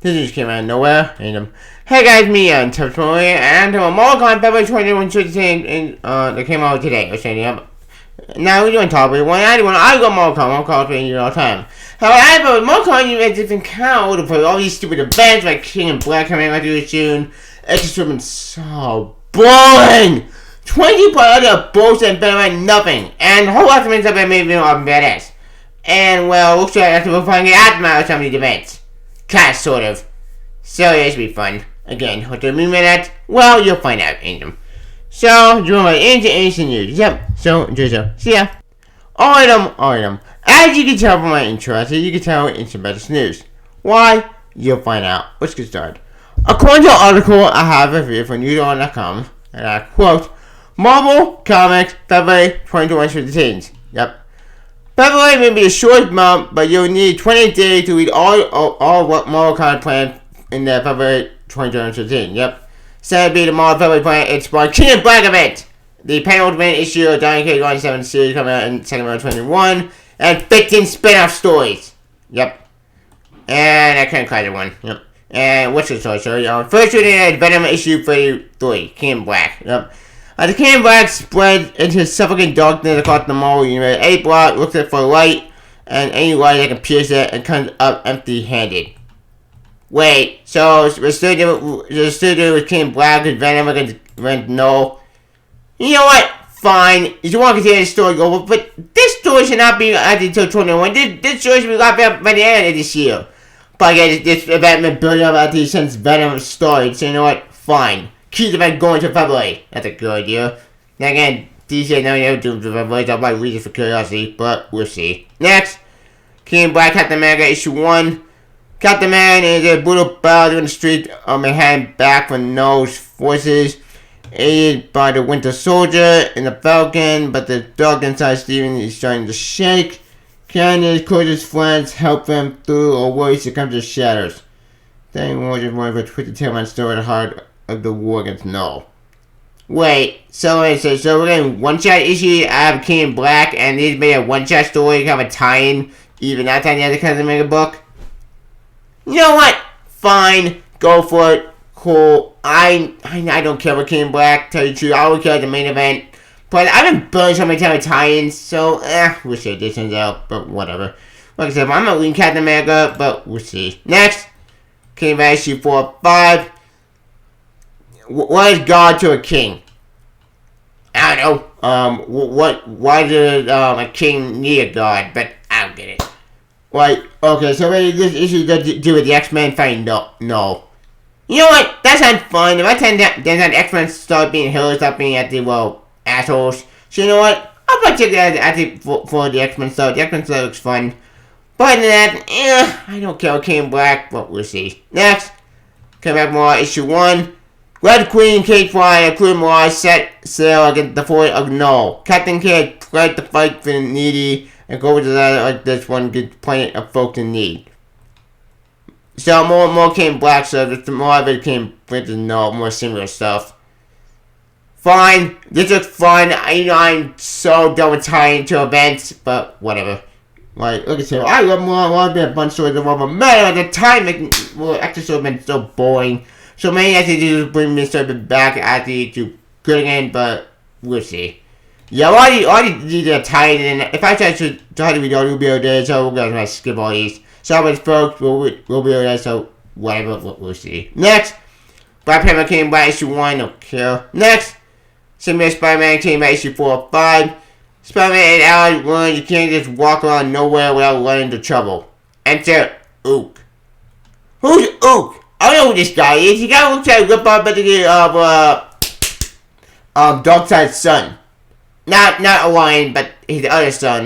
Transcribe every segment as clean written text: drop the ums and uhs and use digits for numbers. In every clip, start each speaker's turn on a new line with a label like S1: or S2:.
S1: This just came out of nowhere. And hey guys, me and Tips Maria, and Mortal Kombat February 21, 2016, that came out today. Now we're doing top one. I go Mortal Kombat all the time. However, Mortal Kombat you have different count for all these stupid events like King and Black coming out really soon. It's just been so boring. 20 plus other bullshit and better than nothing, and the whole lot of things have been made badass. And well, looks like we'll find the aftermath of some of these events. Kinda, sort of. So it should be fun. Again, what do I mean by that? Well, you'll find out in them. So, do you want into ancient news? Yep, so enjoy the show. See ya. Alright. As you can tell from my intro, you can tell it's the best news. Why? You'll find out. Let's get started. According to an article I have here from newsdawn.com, and I quote, Marvel Comics, February 2021 for the teens. Yep. February may be a short month, but you'll need 28 days to read all what Marvel Comics planned in the February 2021. Yep. Said to be the Marvel February plan, it's for King and Black event. The penultimate issue of Diamond Cage 1/7 series coming out in February 2021, and 15 spin-off stories. Yep. And I can't call it one. Yep. And what's the story? So, first reading Venom issue 33, King and Black. Yep. The King and Black spread into suffocating darkness across the Marvel universe. A block looks for light, and any light that can pierce it and comes up empty-handed. Wait, so we're still doing with King and Black with Venom against no. You know what? Fine. If you want to continue the story, go. But this story should not be added until 2021. This story should be wrapped up by the end of this year. But again, this event been building up after since Venom started. So you know what? Fine. Keep the event going to February. That's a good idea. Now again, DC never do the February. I might read it for curiosity, but we'll see. Next, King and Black Captain America issue 1. Captain Man is a brutal battle in the street of Manhattan back from No's forces, aided by the Winter Soldier and the Falcon, but the dog inside Steven is starting to shake. Can his closest friends help him through, or will he succumb to the shadows? Then we'll just want to twisted tail and story at the heart of the war against No. Wait, so we're getting one-shot issue out of King and Black, and these made a one-shot story, kind of a tie-in, even outside the other kinds of mega book? You know what? Fine, go for it. Cool. I don't care about King and Black, tell you the truth. I don't care about the main event. But I've been burned so many times with tie-ins, so we'll see how this turns out, but whatever. Like I said, I'm not reading Captain America, but we'll see. Next, King and Black issue 4, 5. What is God to a king? I don't know. Why did a king need a god? But I don't get it. Like, okay, so maybe this issue does do with the X-Men fighting? No. You know what? That sounds fun. If I tend that X-Men start being heroes, stop being assholes. So you know what? I'll probably check that for the X-Men stuff. The X-Men stuff looks fun. But other than that, I don't care about King and Black, but we'll see. Next, come back more issue 1. Red Queen and Kate Fly, including Mirage, set sail against the fort of No. Captain Kidd fled to fight for the needy, and go to that like this one gets plenty of folks in need. So more King and Black stuff, just more of it came with No, more similar stuff. Fine, this looks fun. I'm so done with tying into events, but whatever. Like I said, I love more. I want to be a bunch of stories of Marvel. Man, at the time, actually, so been so boring. So maybe I should just bring this story back actually to good again, but we'll see. Yeah, all these are tied in. If I try to read all, we'll be able to, so we're gonna skip all these. So folks, we'll be able to, so whatever, we'll see. Next, Black Panther came by issue 1, don't care. Next, Spider-Man came by issue 4 or 5. Spider-Man and Alex learn you can't just walk around nowhere without running into trouble. Enter Ook. Who's Ook? I don't know who this guy is. He kind of looks like a rip-off of Darkseid's son. Not Orion, but his other son.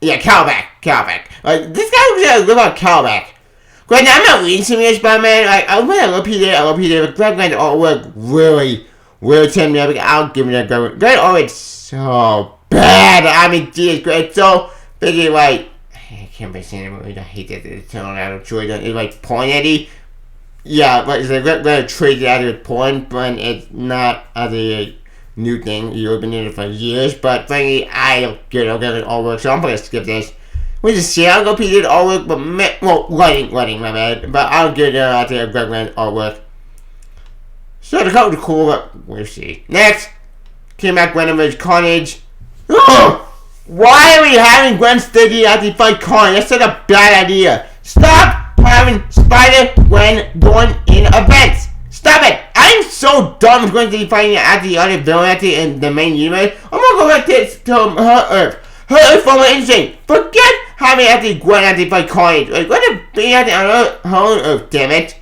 S1: Cowback. This guy looks like a rip-off Cowback. Granted, I'm not reading some of this Spider-Man. Like, I love Peter, but Grant's artwork really turned me up. I'll give him that. Grant artwork's so bad. I mean, geez, Grant, so big, like, I can't be saying it, I hate that it's turned out of choice. It's like porn-eddy. Yeah, but it's like rather trade it out of porn, but it's not as a new thing. You've been in it for years, but frankly, I don't get it all work, so I'm gonna skip this. Which is Seattle competed artwork, but lighting, my bad. But I'll get out there Greg Land artwork. So the cover was cool, but we'll see. Next, came back Gwen Carnage. Oh, why are we having Gwen Stacy at the fight Carnage? That's such a bad idea. Stop having Spider-Gwen going in events. Stop it! I'm so done with Gwen Stacy fighting at the other villain in the main universe. I'm gonna go back to her Earth. Her Earth from insane. Forget having at the Gwen at the fight Carnage. Like, let it be at the her own Earth, damn it.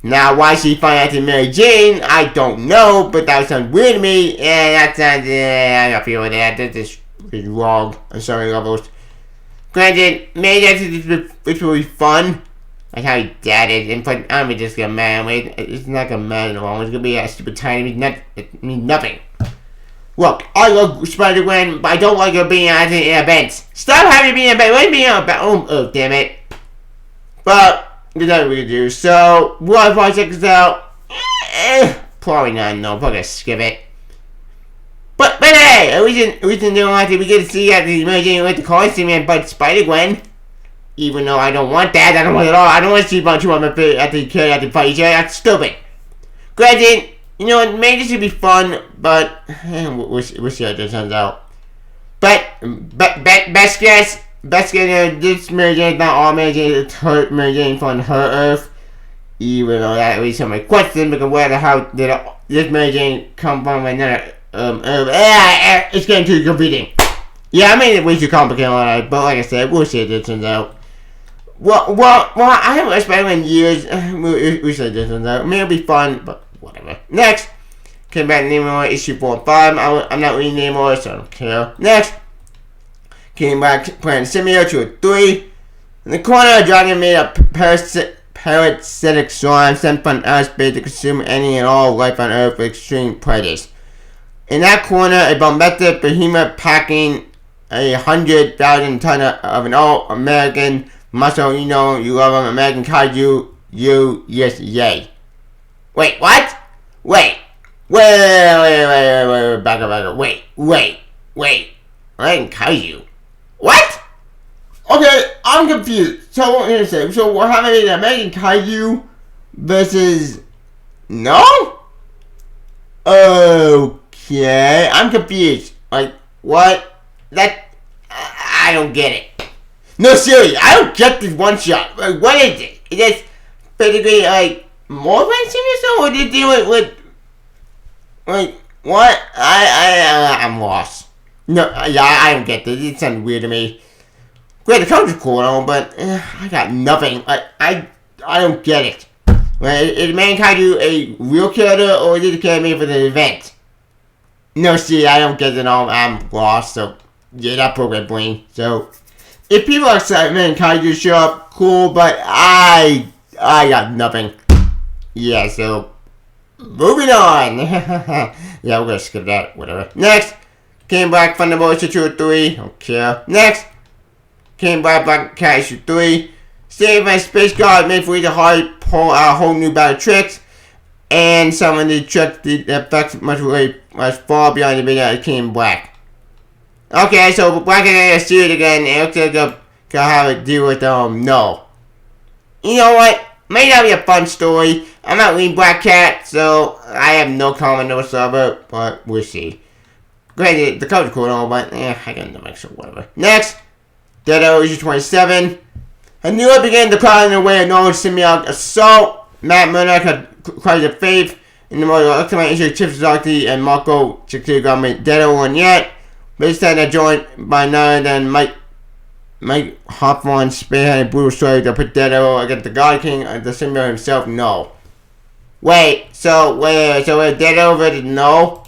S1: Now, why she fighting at the Mary Jane, I don't know, but that sounds weird to me, and that sounds, I don't feel that. This is wrong on so many levels. Granted, maybe this will be fun. Like how he dad is, and but I'm just gonna mad. Wait, it's not gonna matter at all. It's gonna be a stupid tiny. It means nothing. Look, I love Spider-Gwen, but I don't like her being at the events. Stop having me being at events. Let me be on about. Oh, damn it. But there's nothing we can do. So we'll probably check this out. Probably not. No, probably gonna skip it. But hey, at least in the one we get to see at the emerging with the costume and but Spider-Gwen. Even though I don't want that, I don't want it at all. I don't want to see a bunch of them at the fight each other. That's stupid. Granted, you know what? Maybe this should be fun, but we'll see how this turns out. But best guess, this Mary Jane is not all Mary Jane. It's her Mary Jane from her Earth. Even though that is some of my question, because where the hell did this Mary Jane come from another Earth? It's getting too confusing. Yeah, I made it way too complicated on it, but like I said, we'll see how this turns out. Well, I haven't watched Spider-Man in years. We said this turns out. Maybe it'll be fun, but whatever. Next, came back to Namor issue 4 and 5. I'm not reading Namor, so I don't care. Next, came back to Planet Symbiote 2 and 3. In the corner, a dragon made a parasitic slime sent from outer space to consume any and all life on Earth with extreme predators. In that corner, a bombastic behemoth packing 100,000 ton of an all-American muscle, you know, you love him, American kaiju, yes, yay. Wait, what? Wait, back up, wait, American kaiju? What? Okay, I'm confused. So, what I'm say, so we're having an American kaiju versus, no? Okay, I'm confused. Like, what? I don't get it. No, seriously, I don't get this one shot. Like, what is it? Is this basically like more than serious, or did you do it with like what? I'm lost. No, yeah, I don't get this. It sounds weird to me. Great, the coverage is cool and all, but I got nothing. I don't get it. Like, is Mankind a real character, or is it a character made for the event? No, see, I don't get it all. I'm lost. So yeah, that program brain. So if people are excited, man, kaiju show up, cool, but I got nothing. Yeah, so moving on. Yeah, we're gonna skip that. Whatever. Next, came back Thunderbolts issue 2 or 3. Don't care. Next, came back Black Cat issue 3. Saved by Space God made for you to pull out a whole new battle tricks, and some of the tricks the effects much far beyond the video that came back. Okay, so Black Cat see it again, and it looks like gonna have to deal with no. You know what? May not be a fun story. I'm not reading Black Cat, so I have no comment whatsoever, but we'll see. Granted, the cover's cool and all, but I got no extra whatever. Next, Deado issue 27. A new one began to cry in the way of Nolan's symbiotic assault. Matt Murdock had cried of faith in the more ultimate issue of Chip Zdarsky and Marco Chikti government. Deado one yet. This time they're joined by none other than Mike Hawthorne spearheaded a brutal story to put Deado against the God King and the symbiote himself. No. Wait, so we're Deado versus no?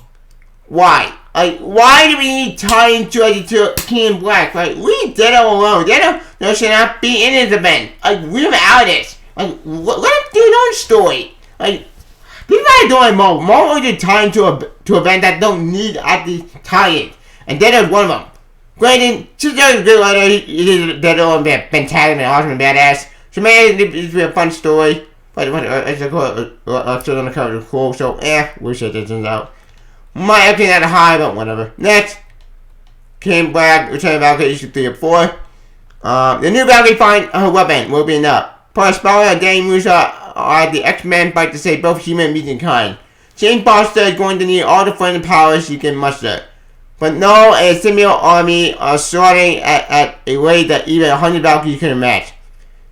S1: Why? Like, why do we need tying to King Black? Like, leave Deado alone. Deado should not be in this event. Like, leave him out of this. Like, let him do his own story. Like, people are doing more. More only tying to event that don't need at the tie-in. And Deado is one of them. Granted, since Deado is a good writer, he did Deado and be a fantastic and awesome and badass. So maybe it'd be a fun story. But it's still gonna cover the cool. So we'll see how this turns out. My opinion at a high, but whatever. Next, came back, returning back to issue 3 or 4. The new Valkyrie find her weapon will be enough. Plus, Spaulding and Danny Musa are the X-Men fight to save both human and mutant kind. Jane Foster is going to need all the fun and powers she can muster. But Null and a symbiote army are sorting at a rate that even 100 Valkyries couldn't match.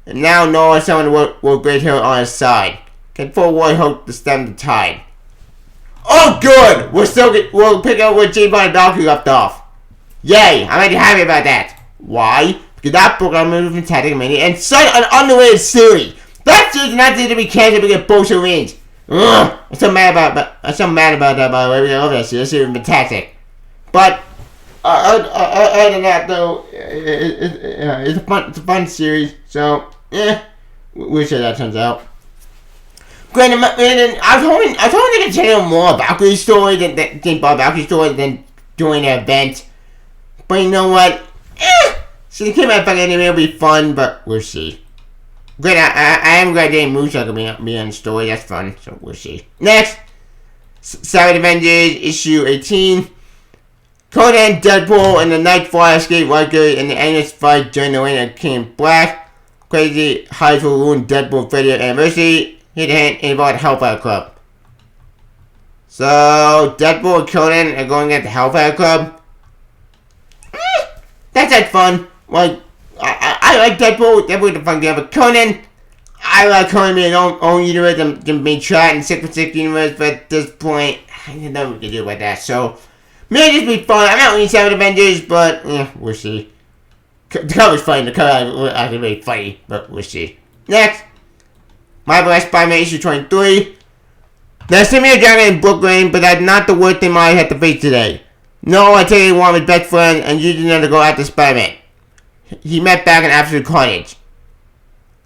S1: And now Null has someone will great hero on his side. Can Full War hope to stem the tide? Oh good! We'll pick up where Jane and Valkyrie left off. Yay! I'm already happy about that. Why? Because that program is fantastic mania and such an underrated series. That series is not to be canceled because bullshit wins. Ugh! I'm so mad about that, by the way. I love that series. This series is fantastic. But other than that, though, it's a fun series. So, we'll see how that turns out. Granted, I was hoping they could tell more Valkyrie story than doing an event. But you know what? So the Kid back anime will be fun, but we'll see. Granted, I am glad Dane Musa can be on the story. That's fun. So we'll see. Next, Savage Avengers issue 18. Conan, Deadpool, and the Nightfly escape Riker in the endless fight during the reign of King Black. Crazy hides will ruin Deadpool 30th anniversary. Hit a hint involved Hellfire Club. So Deadpool and Conan are going at the Hellfire Club. That's fun. Like I like Deadpool. Deadpool's a fun guy, but Conan, I like Conan being own universe than being trapped in 616 universe. But at this point, I don't know what we can do about that. So. May just be fun. I'm not really Savage Avengers, but we'll see. The cover's funny. The cover actually really funny, but we'll see. Next, Marvel Spider-Man issue 23. Now, Simeon Dragon in Brooklyn, but that's not the worst thing I had to face today. No, I take one of his best friend and used him to go after Spider-Man. He met back in Absolute Carnage.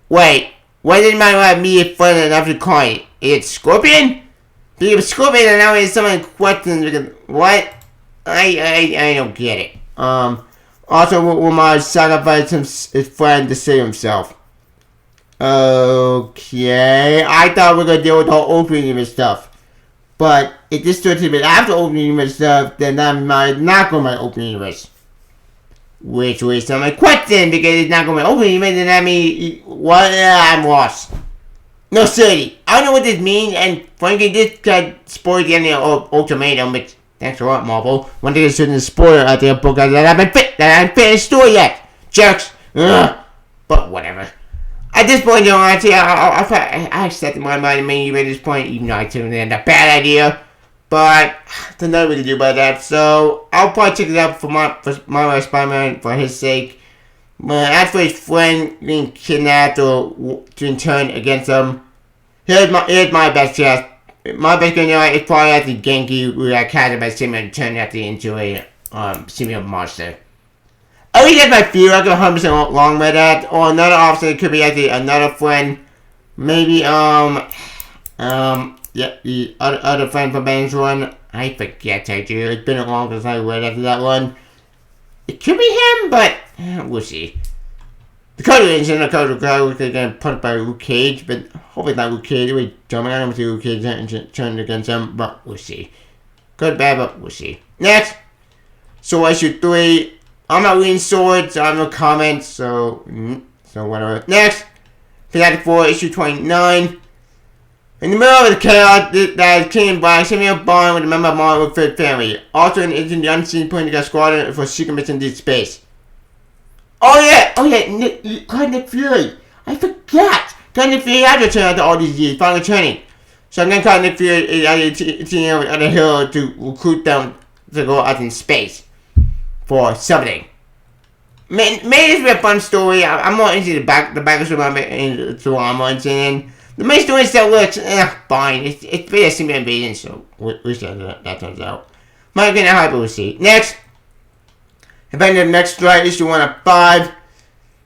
S1: Wait, why didn't my have me a friend in Absolute Carnage? Is it Scorpion? Because Scorpion and now he's someone questions because what? I don't get it. Also, Umar sacrificed his friend to save himself. Okay. I thought we were going to deal with the whole opening universe stuff. But if this starts a bit after opening universe stuff, then that might not go my opening universe. Which was my question, because it's not going my opening universe, then that means, what? I'm lost. No, seriously. I don't know what this means, and frankly, this got spoiled the ending of Ultimatum, which... Thanks a lot, Marvel. One thing is shouldn't spoil out there book that I haven't finished story yet. Jerks. Ugh. But whatever. At this point, though, honestly, I accepted my mind and maybe at this point, even though I tuned in, a bad idea. But there's nothing we can do about that. So I'll probably check it out for my Spider-Man for his sake. But as for his friend being kidnapped or to turn against him, here's my best chance. My best guy is probably at the Genki who got captured by Simeon and turned into a Simeon monster. At least that's my fear. I go 100% along with that. Or another officer, it could be actually another friend. Maybe the other friend from Ben's one. I forget I do. It's been a long time since I read after that one. It could be him, but we'll see. The Code is in the Code was getting punched by Luke Cage, but hopefully it's not Luke Cage. We jumping on him to Luke Cage and turned against him, but we'll see. Good, bad, but we'll see. Next, so issue 3. I'm not reading Swords, so I have no comments, so whatever. Next, Fantastic 4, issue 29. In the middle of the chaos that came by, Samuel Bond with a member of Marvel Third Family. Also in the unseen point to get squadron for secret mission deep space. Oh yeah, Nick Fury. I forgot. Nick Fury has returned after all these years, finally returning. So I'm gonna call Nick Fury with other hero to recruit them to go out in space for something. May this be a fun story. I'm more into the back story. So I'm more interested in. The main story still looks fine. It's pretty a similar invasion, so we'll see how that turns out. Might get a hype, we'll see. Next. Avengers Next Strike, issue 1 of 5.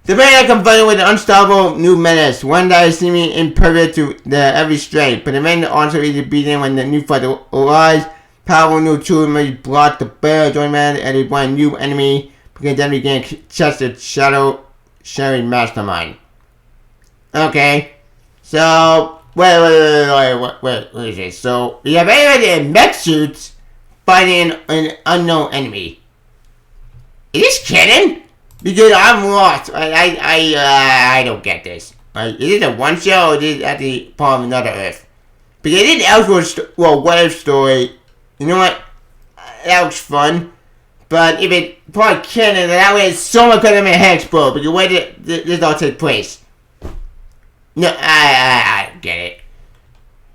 S1: The man are confronted with an unstoppable new menace, one that is seemingly impervious to every strength, but the men also easily beaten when the new fight arrives. Powerful new tools may block the bear, join man, and is one new enemy, because then we can catch the shadow sharing mastermind. Okay, so, wait, what is this? So, we have everybody in mech suits fighting an unknown enemy. Is this canon? Because I'm lost. I don't get this. Is it a one show or is it at the part of another Earth? Because it is Elseworld what if story. You know what? That looks fun. But if it part of canon, that way it's so much better than my head explode. Because where did this all take place? No, I don't get it.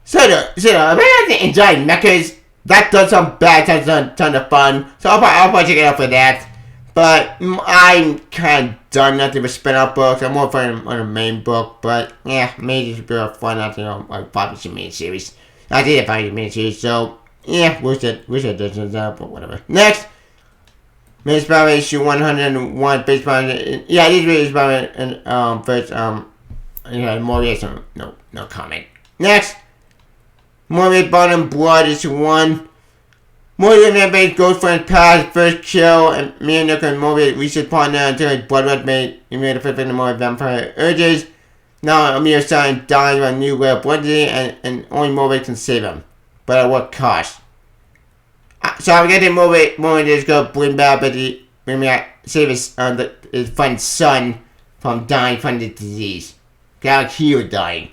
S1: So if I have to enjoy mechas, that does sound bad, sounds ton of fun. So I'll probably check it out for that. But I'm kind of done nothing but spin-off books. I'm more fun on the main book. But yeah, maybe it's a bit fun after probably some main series. I did find the main series, so yeah, wish I did something up, but whatever. Next, Baseball issue 101. Baseball, yeah, it is baseball and first Morbius, no comment. Next, Morbius Bottom Blood issue 1. Morbius man goes for his past first kill, and Miyanoka and Morbius reach his partner until his blood was made. He made a fifth victim of vampire urges. Now Amir's son dies by a new way of blood and only Morbius can save him. But at what cost? So I'm getting Morbius is going to bring back, but he save his friend's son from dying from the disease. Like he was dying.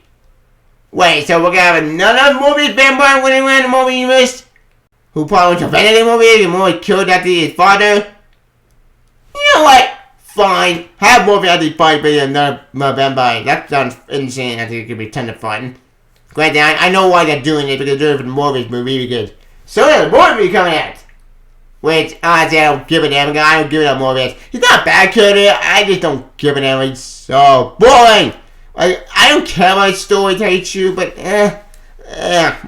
S1: Wait, so we're gonna have another Morbius vampire running around the Morbius universe? Who probably prevented the Morbius and Morbius killed after his father? You know what? Fine. Have Morbius actually fight with another vampire. That sounds insane. I think it could be a ton of fun. Granted, I know why they're doing it, because they're doing it for the Morbius movie, because so there's a Morbius coming out. Which, honestly, I don't give a damn. I don't give a damn Morbius. He's not a bad character. I just don't give a damn. He's so boring. I don't care about his story, to tell you the truth, but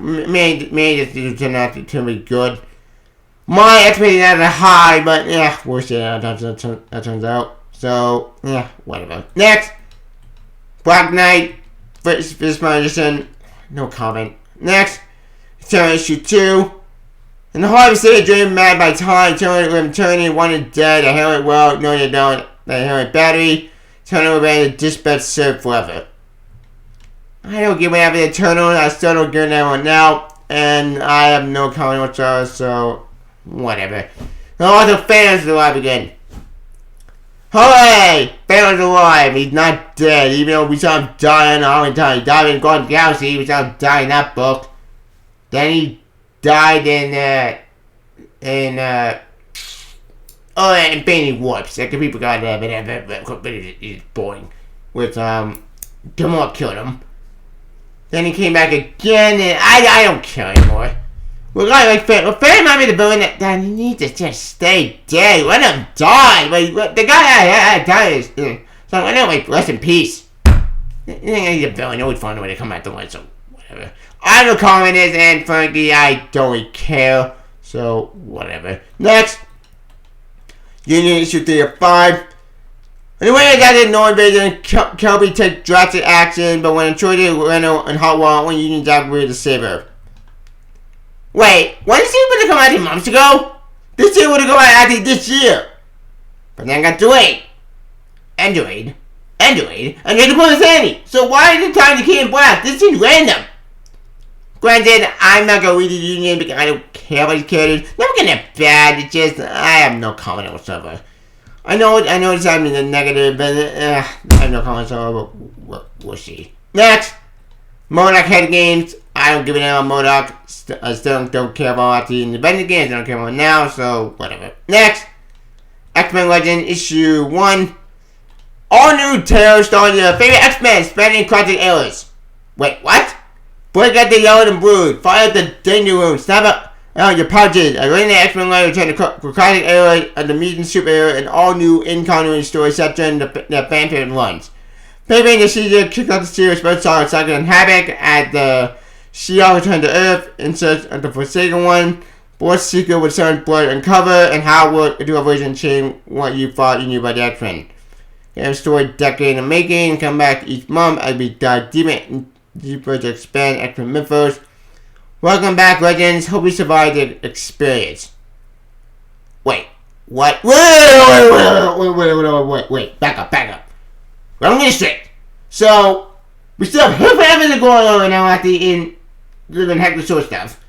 S1: maybe this turn out to be good. My expectations are high, but we'll see how that turns out. So, whatever. Next, Black Knight, first edition, no comment. Next, Terror issue 2. In the heart of the city, driven mad by time, turning wanted dead, a helmet well, no they don't, the helmet battery, Eternal remains a dispatch served forever. I don't give whatever Eternal, I still don't give that one now, and I have no comment whatsoever, so whatever. And also, Thanos is alive again. Hooray! Thanos is alive, he's not dead, even though we saw him dying all the time. He died in Guardians of the Galaxy, we saw him die in that book. Then he died in Infinity Warps. Like, people got that, but it's boring. With, Gamora killed him. Then he came back again, and I don't care anymore. Well, like, Fan might be the villain that needs to just stay dead. Let him die. Like, the guy that died is, so I know, like, rest in peace. You think I need a villain? Always find a way to come out the one, so whatever. I don't know comment is, and frankly, I don't really care. So, whatever. Next. Union issue 3 of 5. Anyway, I got no invasion. Kelby take drastic action, but when Troy, Reno, and Hot Wall, only Union Jaguar to save her. Wait, wasn't this supposed to come out 8 months ago? This year would have come out actually this year. But then got delayed. And they can put us Annie. So why is it time to Key in Black? This seems random. Granted, I'm not gonna read the Union because I don't care about these characters. Never getting that bad. It's just I have no comment whatsoever. I know it's happening in the negative, but I have no comment whatsoever. But we'll see. Next, MODOK head games. I don't give a damn about MODOK. I still don't care about the independent games. I don't care about now. So whatever. Next, X-Men Legend issue 1. All new tales starring your favorite X-Men spanning classic eras. Wait, what? Break out the yellow and blue. Fire at the danger room. Snap out your pouches. I read the X-Men later return to classic era of the mutant super era and all new in-continuity stories set during the fan favorite runs. Paving the season kicked off the series first saw Cyclone and Havoc at the She-Hulk returned to Earth in search of the Forsaken One. Both Seeker would turn blood and cover, and how would a dual version change what you thought you knew about the X-Men. They have a story decade in the making, come back each month as we dive deeper to expand X-Men mythos. Welcome back, Legends. Hope you survived the experience. Wait, what? Wait, back up. I'm getting straight. So, we still have everything going on right now at the heck of short stuff.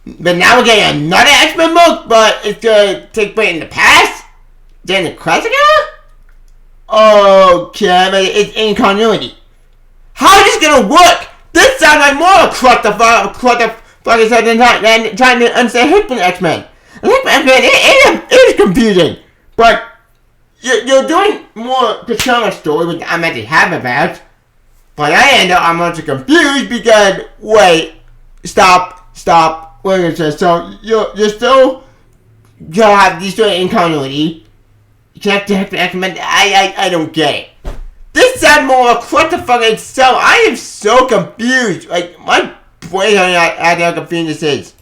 S1: But now we're getting another X-Men book, but it's gonna take place in the past? Then the classic era? Okay, but it's incontinuity. How is this gonna work? This sounds like more clutterfuck is than trying to understand Hickman X-Men. X-Men is confusing, but you're doing more Persona story, which I'm actually happy about. But I'm also confused because stop. Wait a second. So you're still gonna have these sort of incontinuity. Connect to X-Men. I don't get it. This sounds more of a clusterfuck itself. I am so confused. Like, my brain I how confused this is.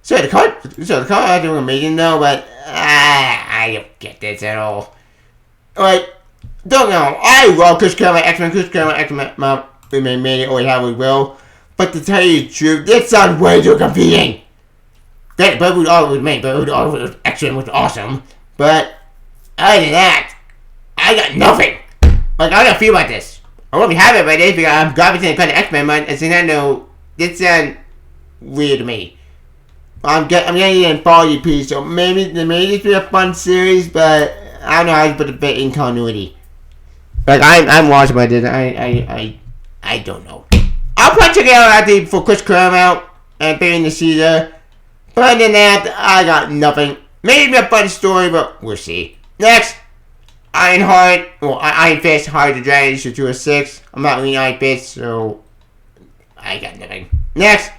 S1: So the card I doing amazing though, but I don't get this at all. Like, don't know. I love Chris Claremont X-Men we made it or how we will. But to tell you the truth, this sounds way too confusing. Great, but we all was made, but X-Men was awesome. But other than that, I got nothing. Like, I don't feel about this. I won't be happy about this because I'm gravitating to the X-Men, but at the same time, this sounds weird to me. I'm getting in follow piece, so maybe this be a fun series, but I don't know how to put a bit in continuity. Like, I'm lost about this. I don't know. I'll probably check it out for Chris Claremont and Barry the Caesar. But other than that, I got nothing. Maybe a fun story, but we'll see. Next, Iron Fist, Heart of the Dragon, issue 206. I'm not reading Iron Fist, so I got nothing. Next,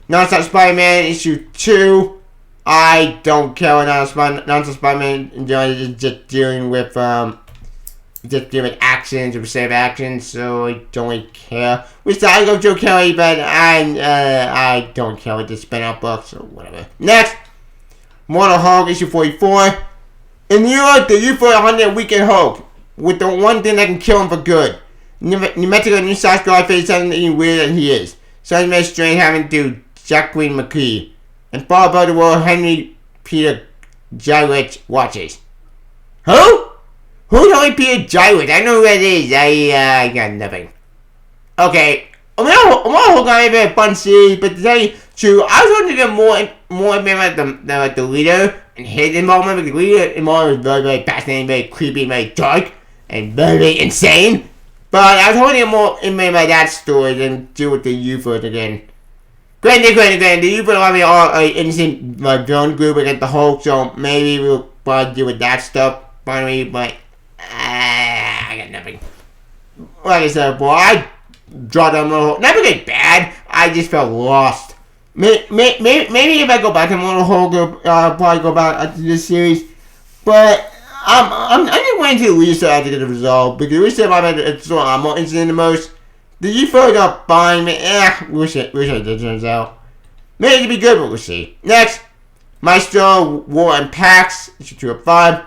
S1: Non-Stop Spider-Man, issue 2. I don't care what Non-Stop Spider-Man is just dealing with actions or save actions, so I don't really care. Which I go Joe Kelly, but I don't care with the spin-off books or whatever. Next, Mortal Hulk, issue 44. In New York, the UFO 100 weekend Hulk, with the one thing that can kill him for good. New Mexico, New South Carolina face something weirder than he is. Something very strange having to do Jacqueline McKee. And far above the world, Henry Peter Jywitz watches. Who? Who's Henry Peter Jywitz? I know who that is. I got nothing. Okay. I'm gonna hold on a fun series, but to tell you true, I was hoping to get more about the leader and his involvement, because the leader involvement was very, very fascinating, very creepy, very dark, and very, very insane. But I was hoping to get more information about that story than deal with the UFOs again. Granted, the UFOs are all an innocent villain group against the Hulk, so maybe we'll probably deal with that stuff finally, but I got nothing. Like I said before, I dropped on Mortal Hulk. Not because bad, I just felt lost. Maybe if I go back to Mortal Hulk, I'll probably go back to this series. But I'm just waiting to research after the result, because research it's what I'm more interested in the most. The UFOs are fine, man. Wish it turns out. Maybe it'd be good, but we'll see. Next, Maestro War and Pax, issue 205.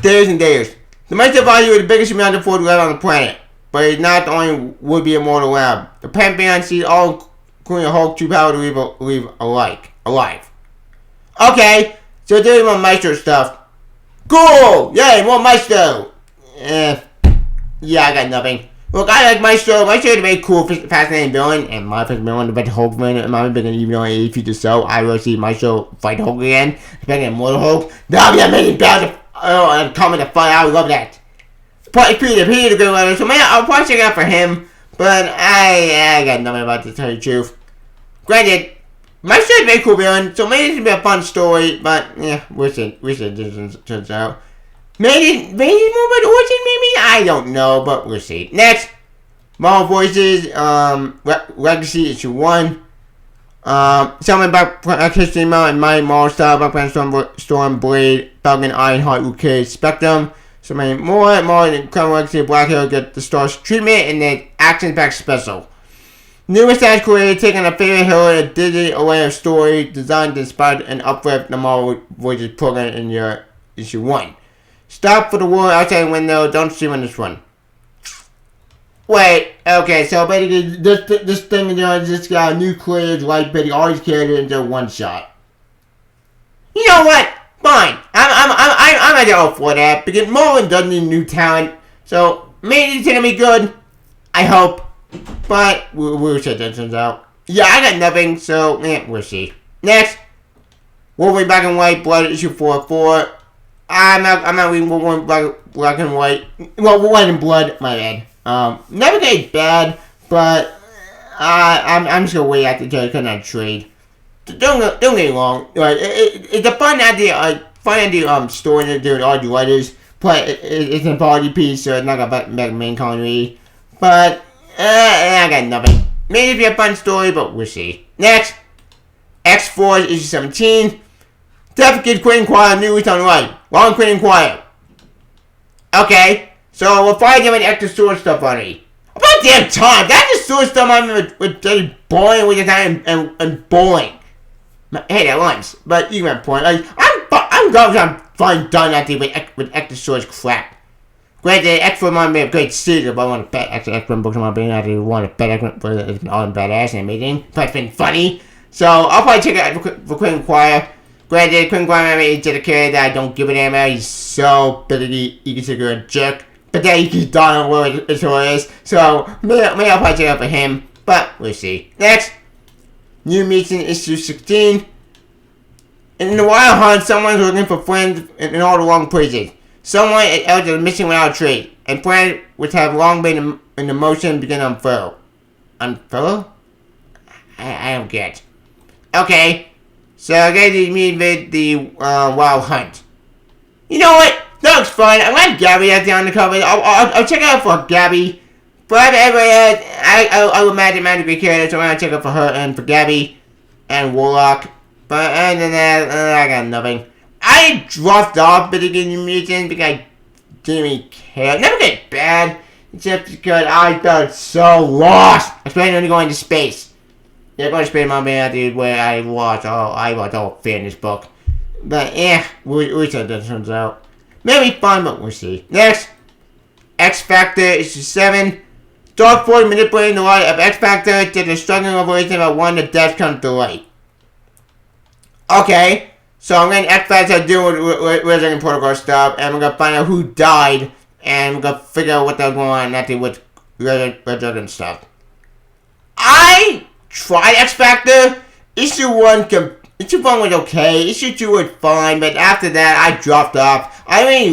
S1: Days and Days. The Maestro Value is the biggest amount of force left on the planet, but it's not the only would-be immortal lab. The Pantheon sees all, including the Hulk, true power to leave alive. Okay, so there's more Maestro stuff. Cool! Yay, more Maestro! Yeah, I got nothing. Look, I like Maestro. Maestro is a very cool, fascinating villain, and my favorite villain, the better Hulk villain, and my favorite even on 80 feet or so. I will see Maestro fight Hulk again, depending on Mortal Hulk. That'll be amazing battle. And coming to fight. I would love that. But Peter's a good one, so man, I'll probably check it out for him. But I got nothing about this, to tell you the truth. Granted, Maestro is a very cool villain, so maybe this will be a fun story. But yeah, we'll see. This turns out. Maybe more about the origin, maybe? I don't know, but we'll see. Next, Marvel Voices, Legacy, issue 1. Something about History Mountain, Mighty Marvel Style, Black Storm, Blade, Falcon, Ironheart, Luke Cage, Spectrum. So many more than Crown Legacy of Black Hero get the Star's treatment and the action-packed special. Numerous times created, taking a favorite hero and a digital array of story designed to inspire and uplift the Marvel Voices program in your issue 1. Stop for the world outside the window. Don't stream on this one. Wait. Okay. So basically, this thing just got a new creators like Betty all these characters into one shot. You know what? Fine. I'm at all for that because Marvel doesn't need new talent. So maybe it's gonna be good. I hope. But we'll see how that turns out. Yeah, I got nothing. So we'll see. Next, Wolverine Black and White Blood issue 404. I'm not reading Wolverine black and white. Well, white and blood, my bad. Never get bad, but I'm just gonna wait after Jerry could not trade. Don't get me wrong. Like, it's a fun idea. Story to do with all the writers. But it's a body piece, so it's not gonna make main continuity. But I got nothing. Maybe it'll be a fun story, but we'll see. Next, X-Force issue 17. Death Kid Quit Inquire news on right. Wrong Quit Inquire. Okay, so we'll find them in extra sword stuff on me. About damn time! That's the sword stuff I mean with bowling with the time and bowling. Hey, that rhymes, but you get my point. Like, I'm fine done at the with extra swords crap. Granted, X-Men might be a great series, but I want to bet X-Men books might be. I want to bet X-Men for it's all badass and amazing. But it's been funny, so I'll probably check it out for Quinn Inquire. Granted, Quinn Inquire is a character that I don't give a damn about. He's so bitterly egotistical a jerk. But then he keeps dying on what it's hilarious. So maybe I'll probably check it out for him. But we'll see. Next, New Mutant issue 16. In the Wild Hunt, someone's looking for friends in all the wrong places. Someone else is missing without a trace, and plans which have long been in the motion begin to unfurl. Unfurl? I don't get. Okay, so I guess you mean with the Wild Hunt. You know what? That looks fun. I like Gabby out there on the cover. I'll check out for Gabby. But I would imagine Magic character, so I'm gonna check out for her and for Gabby and Warlock. But other than that, I got nothing. I dropped off the New Mutants because I didn't really care. Never get bad, just because I felt so lost. Especially when you're going to space. Yeah, going to space might be out there where I was all fair in this book. But yeah, we'll see how that turns out. Maybe fun, but we'll see. Next, X Factor issue 7. Dark Force manipulating the light of X Factor to the struggling revelation about one of the deaths comes to light. Okay, so I'm going to X Factor do with Resident Protocol stuff, and we're going to find out who died, and we're going to figure out what they're going on after with Resident stuff. I tried X Factor. Issue 1 was okay. Issue 2 was fine, but after that, I dropped off. I really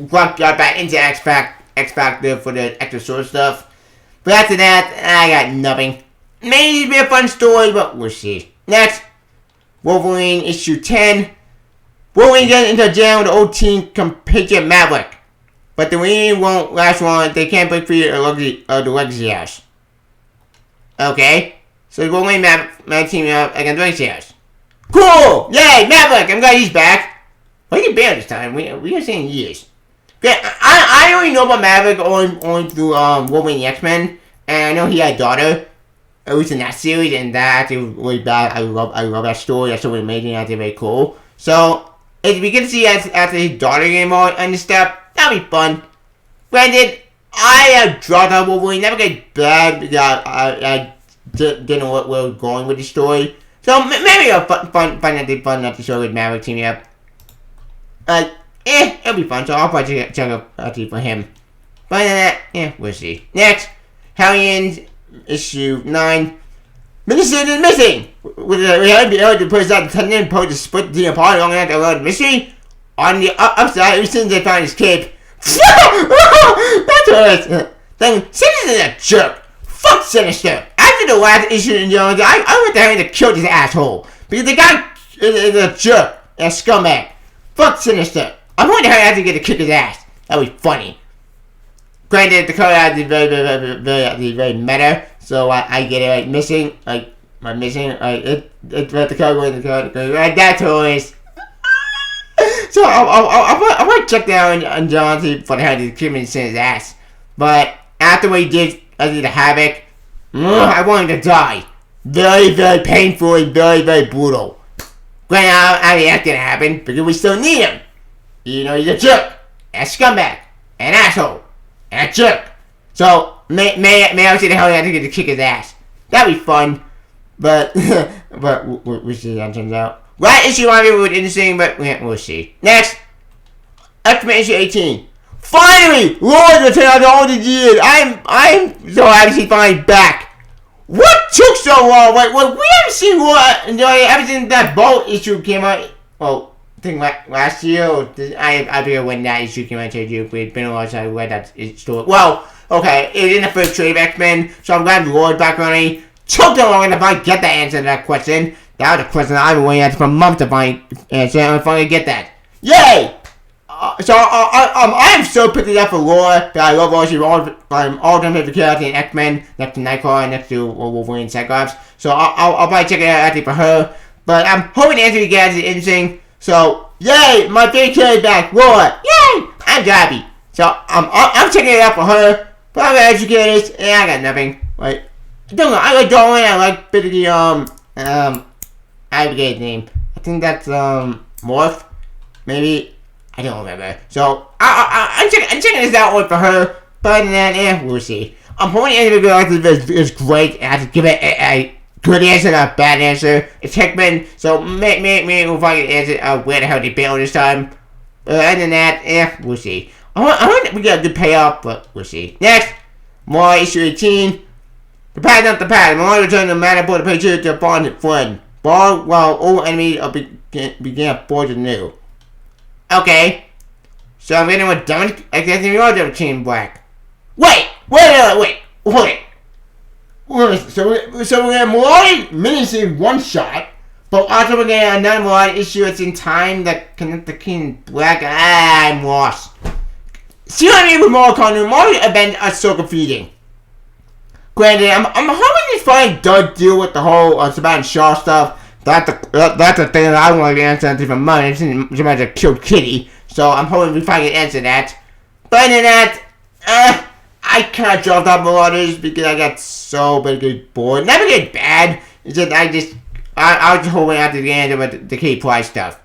S1: got back into X Factor for the extra sword stuff. But after that, I got nothing. Maybe it'll be a fun story, but we'll see. Next, Wolverine issue 10. Wolverine gets into jail with the old teen compatriot Maverick. But the reunion won't last long. They can't break free of the Legacy House. Okay, so Wolverine Maverick teaming up against the Legacy House. Cool! Yay, Maverick! I'm glad he's back. Why are you banned this time? We haven't seen in years. Okay, I only know about Maverick only through Wolverine X-Men, and I know he had a daughter. At least in that series, and that actually was really bad. I love that story. That's really amazing. That's very cool. So if we get to see after his daughter game on the step, that'll be fun. Granted, I have dropped out Wolverine. Never get bad because I didn't know where we were going with the story. So maybe a fun episode with Maverick teaming up. It'll be fun. So I'll probably check out for him. But we'll see. Next, Hellions issue 9. Minister is missing! We haven't been able to put out the tendon post to split the apart long enough to allow the mystery. On the upside, ever since they found his cape. That's what then Sinister is a jerk. Fuck Sinister. After the last issue in Jones, I went down to kill this asshole. Because the guy is a jerk. A scumbag. Fuck Sinister. I wonder how I have to get to kick his ass. That'd be funny. Granted, the color is very meta, so I get it. Like missing, it's the color in the color. That's always. So I might check down on John for how to kick him in his ass. But after what he did, I did the Havoc. I want him to die. Very, very painful and very, very brutal. Granted, I mean that's gonna happen because we still need him. You know, he's a jerk, a scumbag, an asshole. And a jerk. So, may I say the hell I have to get to kick his ass. That'd be fun. But we'll see how it turns out. Right issue might be interesting, but we'll see. Next, X-Men issue 18. Finally! Lord, return after all these years. I'm so happy she's finally back. What took so long? Like, we haven't seen Lord ever since that Bolt issue came out. Well, think last year, I forget when that issue came out to you, but it's been a long time I read that story. Well, okay, it's in the first trade of X-Men, so I'm glad Lord back on me. Took too long to finally get the answer to that question. That was a question I've been waiting for months to find answer, and I finally get that. Yay! I am so picking up for Laura that I love all she's all them favorite characters in X-Men, next to Nightcrawler, next to Wolverine and Cyclops. So I'll probably check it out actually for her. But I'm hoping the answer you guys is interesting. So yay, my favorite character is back, Laura. Yay! I'm happy. So I'm checking it out for her. But I'm gonna educate this, and I got nothing. Like I don't know, I like Darwin, I like bit of the I forget his name. I think that's Morph, maybe. I don't remember. So I'm checking this out one for her, but then we'll see. I'm hoping the answer is great, and I have to give it a good answer, not a bad answer. It's Hickman, so maybe we'll find an answer where the hell they bailed this time. Other than that, we'll see. I want we got a good payoff, but we'll see. Next, more issue 18. The past, not the past. More return to matter for the picture to bond it friend. Bond while old enemy began forging new. Okay, so I'm getting with Dominic. I guess we all have Team Black. Wait. So we're gonna Malloy miniseries one shot, but also we're gonna another Malloy issue that's in time that connect the King Black. I'm lost. See what I mean with Malloy Con? Malloy event are so confusing. Granted, I'm hoping this finally does deal with the whole Sebastian Shaw stuff. That's the thing that I want to answer on different money. Somebody just killed Kitty, so I'm hoping we finally can answer that. But other than that, I kind of dropped off a lot of this because I got so bored. Never get bad. It's just I was just hoping after the end of the Kitty Pryde stuff.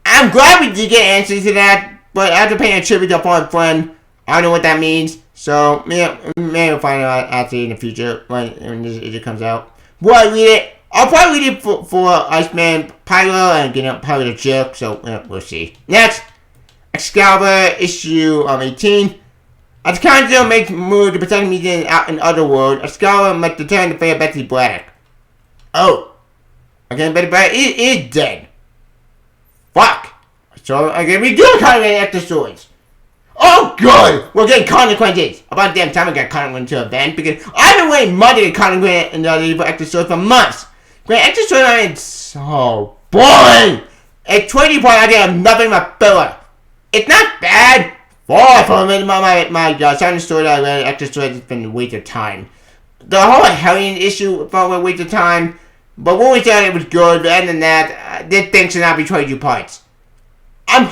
S1: I'm glad we did get answers to that, but after paying a tribute to a foreign friend, I don't know what that means. So maybe we'll find out actually in the future when this issue comes out. Will I read it? I'll probably read it for Iceman Pyro and get up Pyro the Jerk, so we'll see. Next, Excalibur issue 18. As Conjo makes move to protect me out in other world, Excalibur must determine the fate of Betsy Braddock. Oh. Again, Betty Braddock is dead. Fuck. So again, we do kind of extra swords. Oh, good! We're getting consequences! About damn time I got consequences to event because I've been waiting months to get consequences and for extra swords for months. Great, extra swords is so boring! At 20 point, I have nothing but filler. It's not bad. Far from it, my signing story that I read, extra swords has been a waste of time. The whole Hellion issue felt like a waste of time, but when we said it was good, but other than that, this thing should not be 22 parts. I'm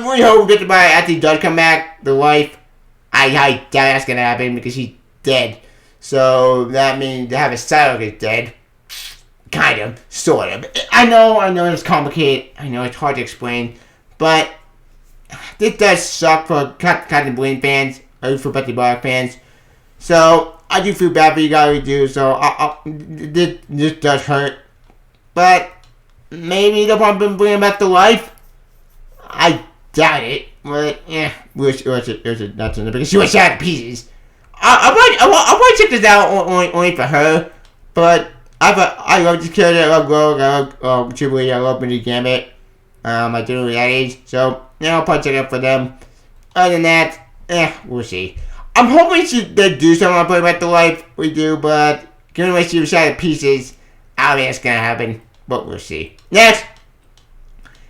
S1: really hoping that by actually does come back, the wife. I doubt that's gonna happen because she's dead. So that means to have a Psylocke is dead. Kind of, sort of. I know it's complicated. I know it's hard to explain, but this does suck for Captain Blind fans, or for Betty Braddock fans. So I do feel bad for you guys, we do. So this does hurt, but maybe they'll probably bring him back to life. I doubt it, but that's because she was shot in pieces. I'll probably check this out only for her, but I love this character. I love Rogue. I love Jubilee. I love Minnie Gambit. I do that age, so I'll probably check it out for them. Other than that, we'll see. I'm hoping they do something on Play Back to Life. We do, but given the way she was shot in pieces, I don't think it's gonna happen. But we'll see. Next,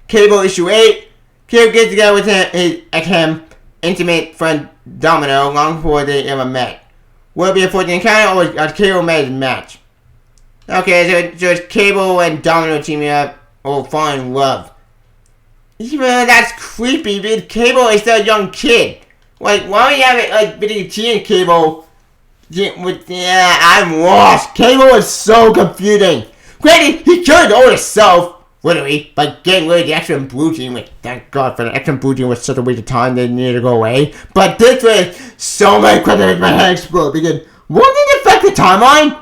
S1: Cable issue 8. Cable gets together with his intimate friend Domino long before they ever met. Will it be a fortunate encounter or has Cable met his match? Okay, so it's Cable and Domino teaming up or falling in love. Even that's creepy because Cable is still a young kid. Like, why don't you have it like Biddy T and Cable? I'm lost. Cable is so confusing. Granted, he killed his older self. Literally, by getting rid of the X-Men Blue Team, like, thank God for the X-Men Blue Team was such a waste of time, they needed to go away. But this was so many questions that made my head explode, because won't it affect the timeline?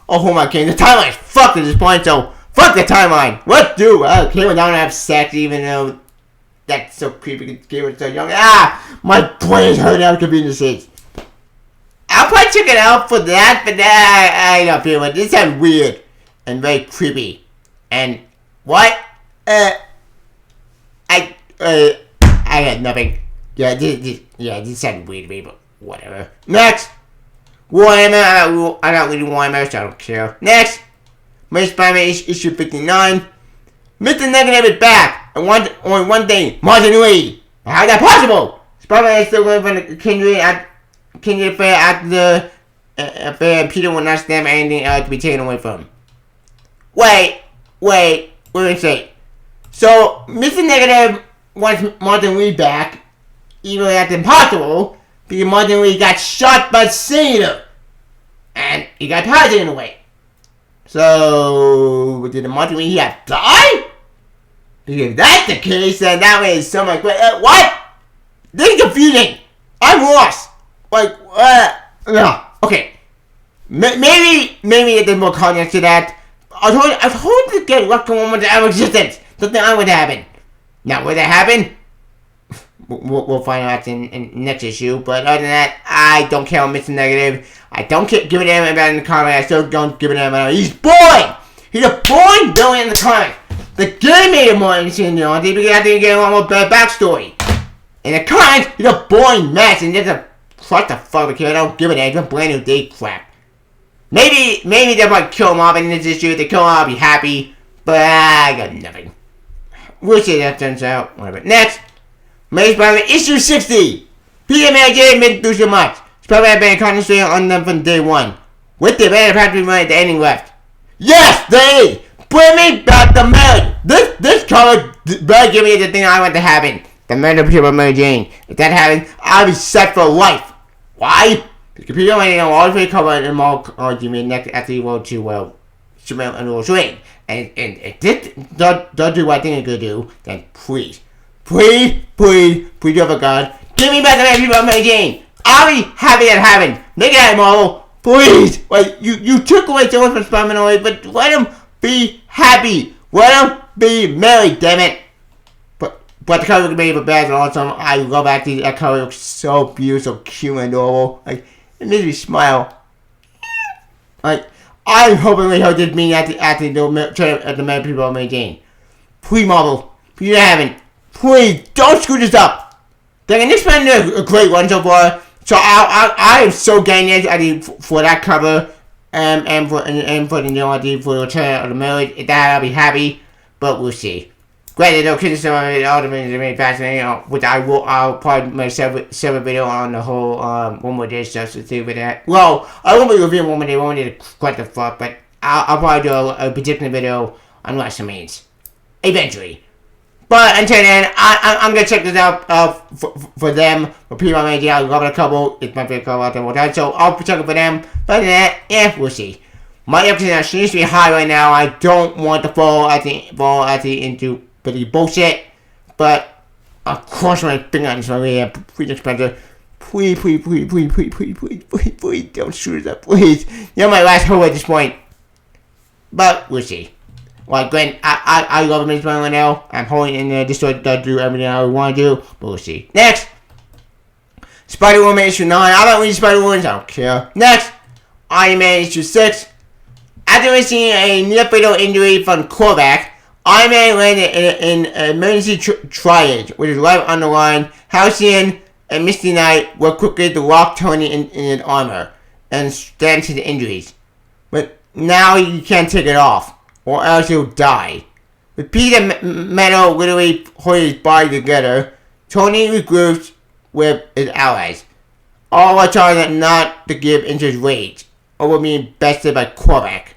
S1: Oh my god, the timeline is fucked at this point, so fuck the timeline. What do? Cable down to have sex, even though that's so creepy, because Cable's so young. My brain is hurting out of conveniences. I'll probably check it out for that, but I don't feel it. This sounds weird and very creepy. And what? I got nothing. Yeah, this sounded weird to me, but whatever. Next! Warhammer, I don't really Warhammer, so I don't care. Next! May Spider-Man issue 59. Mr. Negative is back! And only one thing, Martin Lee! How's that possible? Spider-Man is still going for the Kindred Affair after the affair. Peter will not stand for anything else to be taken away from him. Wait a second. So, Mr. Negative wants Martin Lee back, even though that's impossible, because Martin Lee got shot by Senator, and he got powers taken away. So, did Martin Lee have to die? Because if that's the case, then that means so much. What? This is confusing. I'm lost. No. Okay. Maybe there's more context to that. I was hoping to get Rock Woman's out of existence. Something I would happen. Now, will that happen? We'll find out in next issue. But other than that, I don't care about Mr. Negative. I don't give a damn about in the comic. I still don't give a damn about him. He's boring! He's a boring villain in the comic. The game made him more interesting, because I think get a lot more backstory. In the comics, he's a boring mess, and just a what the fuck, okay, I don't give a damn. It's a brand new day crap. Maybe they'll probably kill him off in this issue. If they kill him off, I'll be happy. But I got nothing. We'll see how that turns out. Whatever. Next, May Spider-Man issue 60. Peter and Mary Jane didn't do so much. Spider-Man been concentrating on them from day one. With the band practically running at the ending left. Yes, they bring me back the Mary. This cover better give me the thing I want to happen. The murder of Peter and Mary Jane. If that happens, I'll be set for life. Why? Because Peter and all the way covered in all argument next after he wrote to Superman and Lois Lane. And if this don't do what I think it's gonna do, then please do for God, give me back the man Peter and Mary Jane. I'll be happy that happened. Make it happen, Marvel. Please. Like you took away so much from Spider-Man already, but let him be happy. Let him be married, damn it. But the cover made it bad and awesome. I love actually that cover. It looks so beautiful, so cute and adorable. Like, it makes me smile. Like, I'm hoping they hold this meeting at the Man People of Mary Jane. Please, Marvel. You haven't. Please, don't screw this up. This been a great one so far. So I am so getting for that cover and for the for the return of the marriage. If that, I'll be happy. But we'll see. Granted, they'll kill some of it, all the things are really fascinating, which I'll probably make several video on the whole One More Day stuff to do with that. Well, I won't be reviewing One More Day quite the fuck, but I'll probably do a particular video on WrestleMania eventually. But until then, I'm gonna check this out for them, for people on media. I love it a couple. It's my favorite couple out there all the time, so I'll check it for them. But other than that, yeah, we'll see. My episode seems to be high right now. I don't want to fall into pretty bullshit, but of course my finger on this one, yeah, please expensive. Please, don't shoot us up, please. You're my last hope at this point. But we'll see. Well, Glenn, I love him right now. I'm holding in there just so I do everything I want to do, but we'll see. Next, Spider-Woman issue 9. I don't read Spider-Woman, I don't care. Next, Iron Man issue 6. After receiving a near-fatal injury from Korvac, Iron Man landed in an emergency triage, with his life on the line. Halcyon and Misty Knight were quickly to lock Tony in his armor and stand to the injuries. But now he can't take it off, or else he'll die. With Peter Meadow literally holding his body together, Tony regroups with his allies, all while trying not to give into his rage over being bested by Korvac.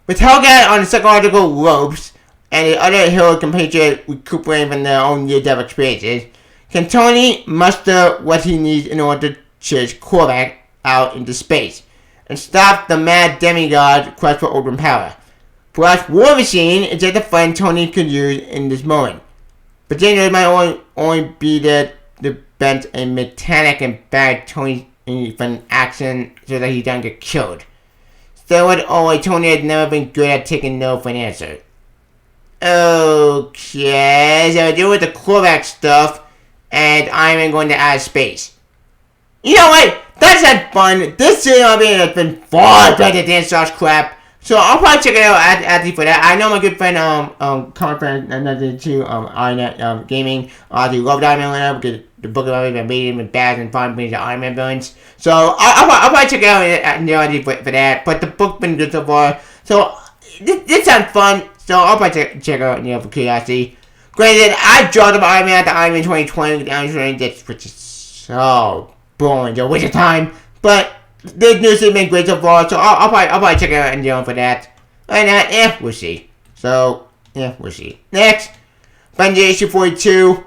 S1: With Hellcat on the psychological ropes, and the other hero compatriots recuperating from their own near-death experiences, can Tony muster what he needs in order to chase Korvac out into space and stop the mad demigod quest for ultimate power? Perhaps War Machine is just a friend Tony could use in this moment. But then might only be there to bend a mechanic and bag Tony from action so that he doesn't get killed. Still, Tony has never been good at taking no for an answer. Okay, so deal with the Korvac stuff, and Iron Man going to outer space. You know what? That's not fun. This series has been far better than such crap. So I'll probably check it out at for that. I know my good friend comic friend another two Iron Gaming they love the Iron Man lineup because the book of Iron Man reading and bad and fun being the Iron Man villains. So I'll probably check it out at for that. But the book's been good so far. So this sounds fun. So I'll probably check it out for curiosity. Granted, I dropped up Iron Man at the Iron Man 2020 with the Iron Man, which is so boring, a waste of time. But the news has been great so far, so I'll probably check it out and deal for that. And we'll see. So, we'll see. Next, Avengers issue 42.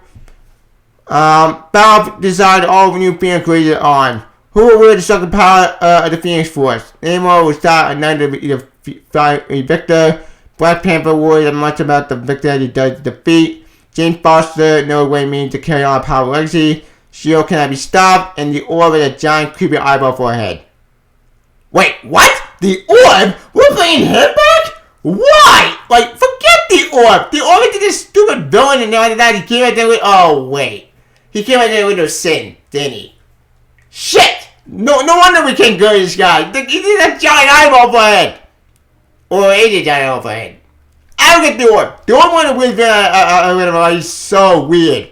S1: Valve designed all new Phoenix created on. Who will wield the second power of the Phoenix Force? Namor will start another Victor. Black Panther worries much about the victor he does defeat. James Foster knows what it means to carry on a power legacy. Shield cannot be stopped, and the orb with a giant creepy eyeball for a head. Wait, what? The orb? We're bringing him back? Why? Like, forget the orb. The orb did this stupid villain and all that. He came out there with... Oh, wait. He came out there with no sin, didn't he? Shit! No wonder we can't go to this guy. He did a giant eyeball for a head. Or is it a giant eyeball for a head? I don't get the orb. The orb one is he's so weird.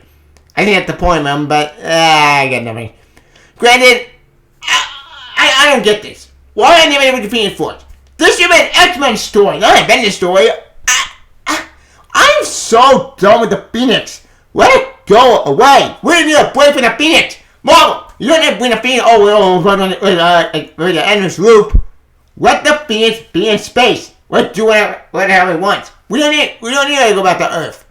S1: I think that's the point, man, but I got nothing. Granted, I don't get this. Why are they never with the Phoenix Force? This should be an X-Men story, not an Avengers story. I'm so done with the Phoenix. Let it go away. We don't need a break for the Phoenix. Marvel, you don't need to bring the Phoenix with the endless loop. Let the Phoenix be in space. Let's do whatever it wants. We don't need to go back to Earth.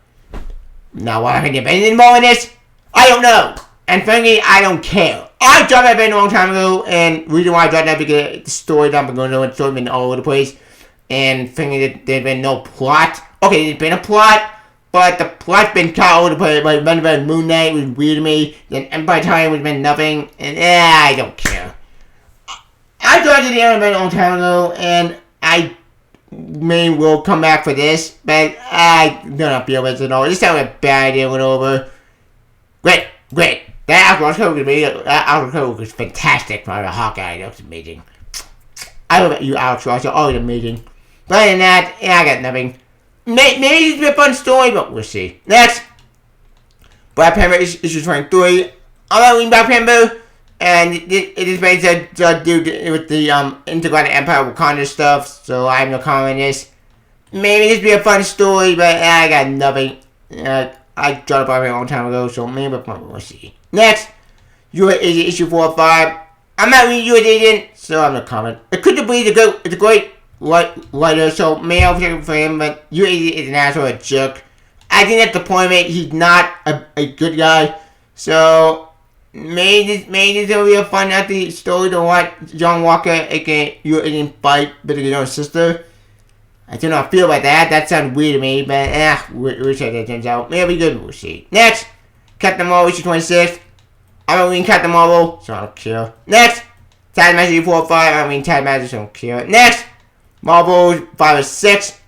S1: Now, why haven't you been involved in this? I don't know. And frankly, I don't care. I dropped that bit a long time ago, and the reason why I dropped that because the story that I'm going to know, it's sort of been all over the place. And thinking that there's been no plot. Okay, there's been a plot, but the plot's been cut all over the place. Like, Red Moon Knight was weird to me. Then Empire Time has been nothing. And I don't care. I dropped it a long time ago, and I may will come back for this, but I don't feel it at all. This sounded a bad idea went over. Great. That Alex Ross was fantastic for the Hawkeye. That was amazing. I love you, Alex Ross. You're always amazing. But other than that, I got nothing. Maybe it's a fun story, but we'll see. Next, Black Panther issue 23. I'm not reading Black Panther, and it is based on do with the Intergalactic Empire Wakanda stuff, so I have no comment on this. Maybe this will be a fun story, but I got nothing. I dropped it a long time ago, so maybe we'll see. Next, U.S. Agent issue 4 or 5. I'm not reading U.S. Agent, so I'm not comment. It could be it's a great writer, so maybe I'll check it for him, but U.S. Agent is an asshole, a jerk. I think that's the point, mate. He's not a good guy, so maybe this will be a fun story to watch John Walker, aka U.S. Agent, fight with his own sister. I don't know how I feel about that. That sounds weird to me, but we'll see how that turns out. Maybe it'll be good, we'll see. Next, Captain Marvel issue 26. I don't mean Captain Marvel, so I don't care. Next, Tag Magic 4 or 5. I don't mean Tag Magic, so I don't care. Next, Marvel 5 or 6.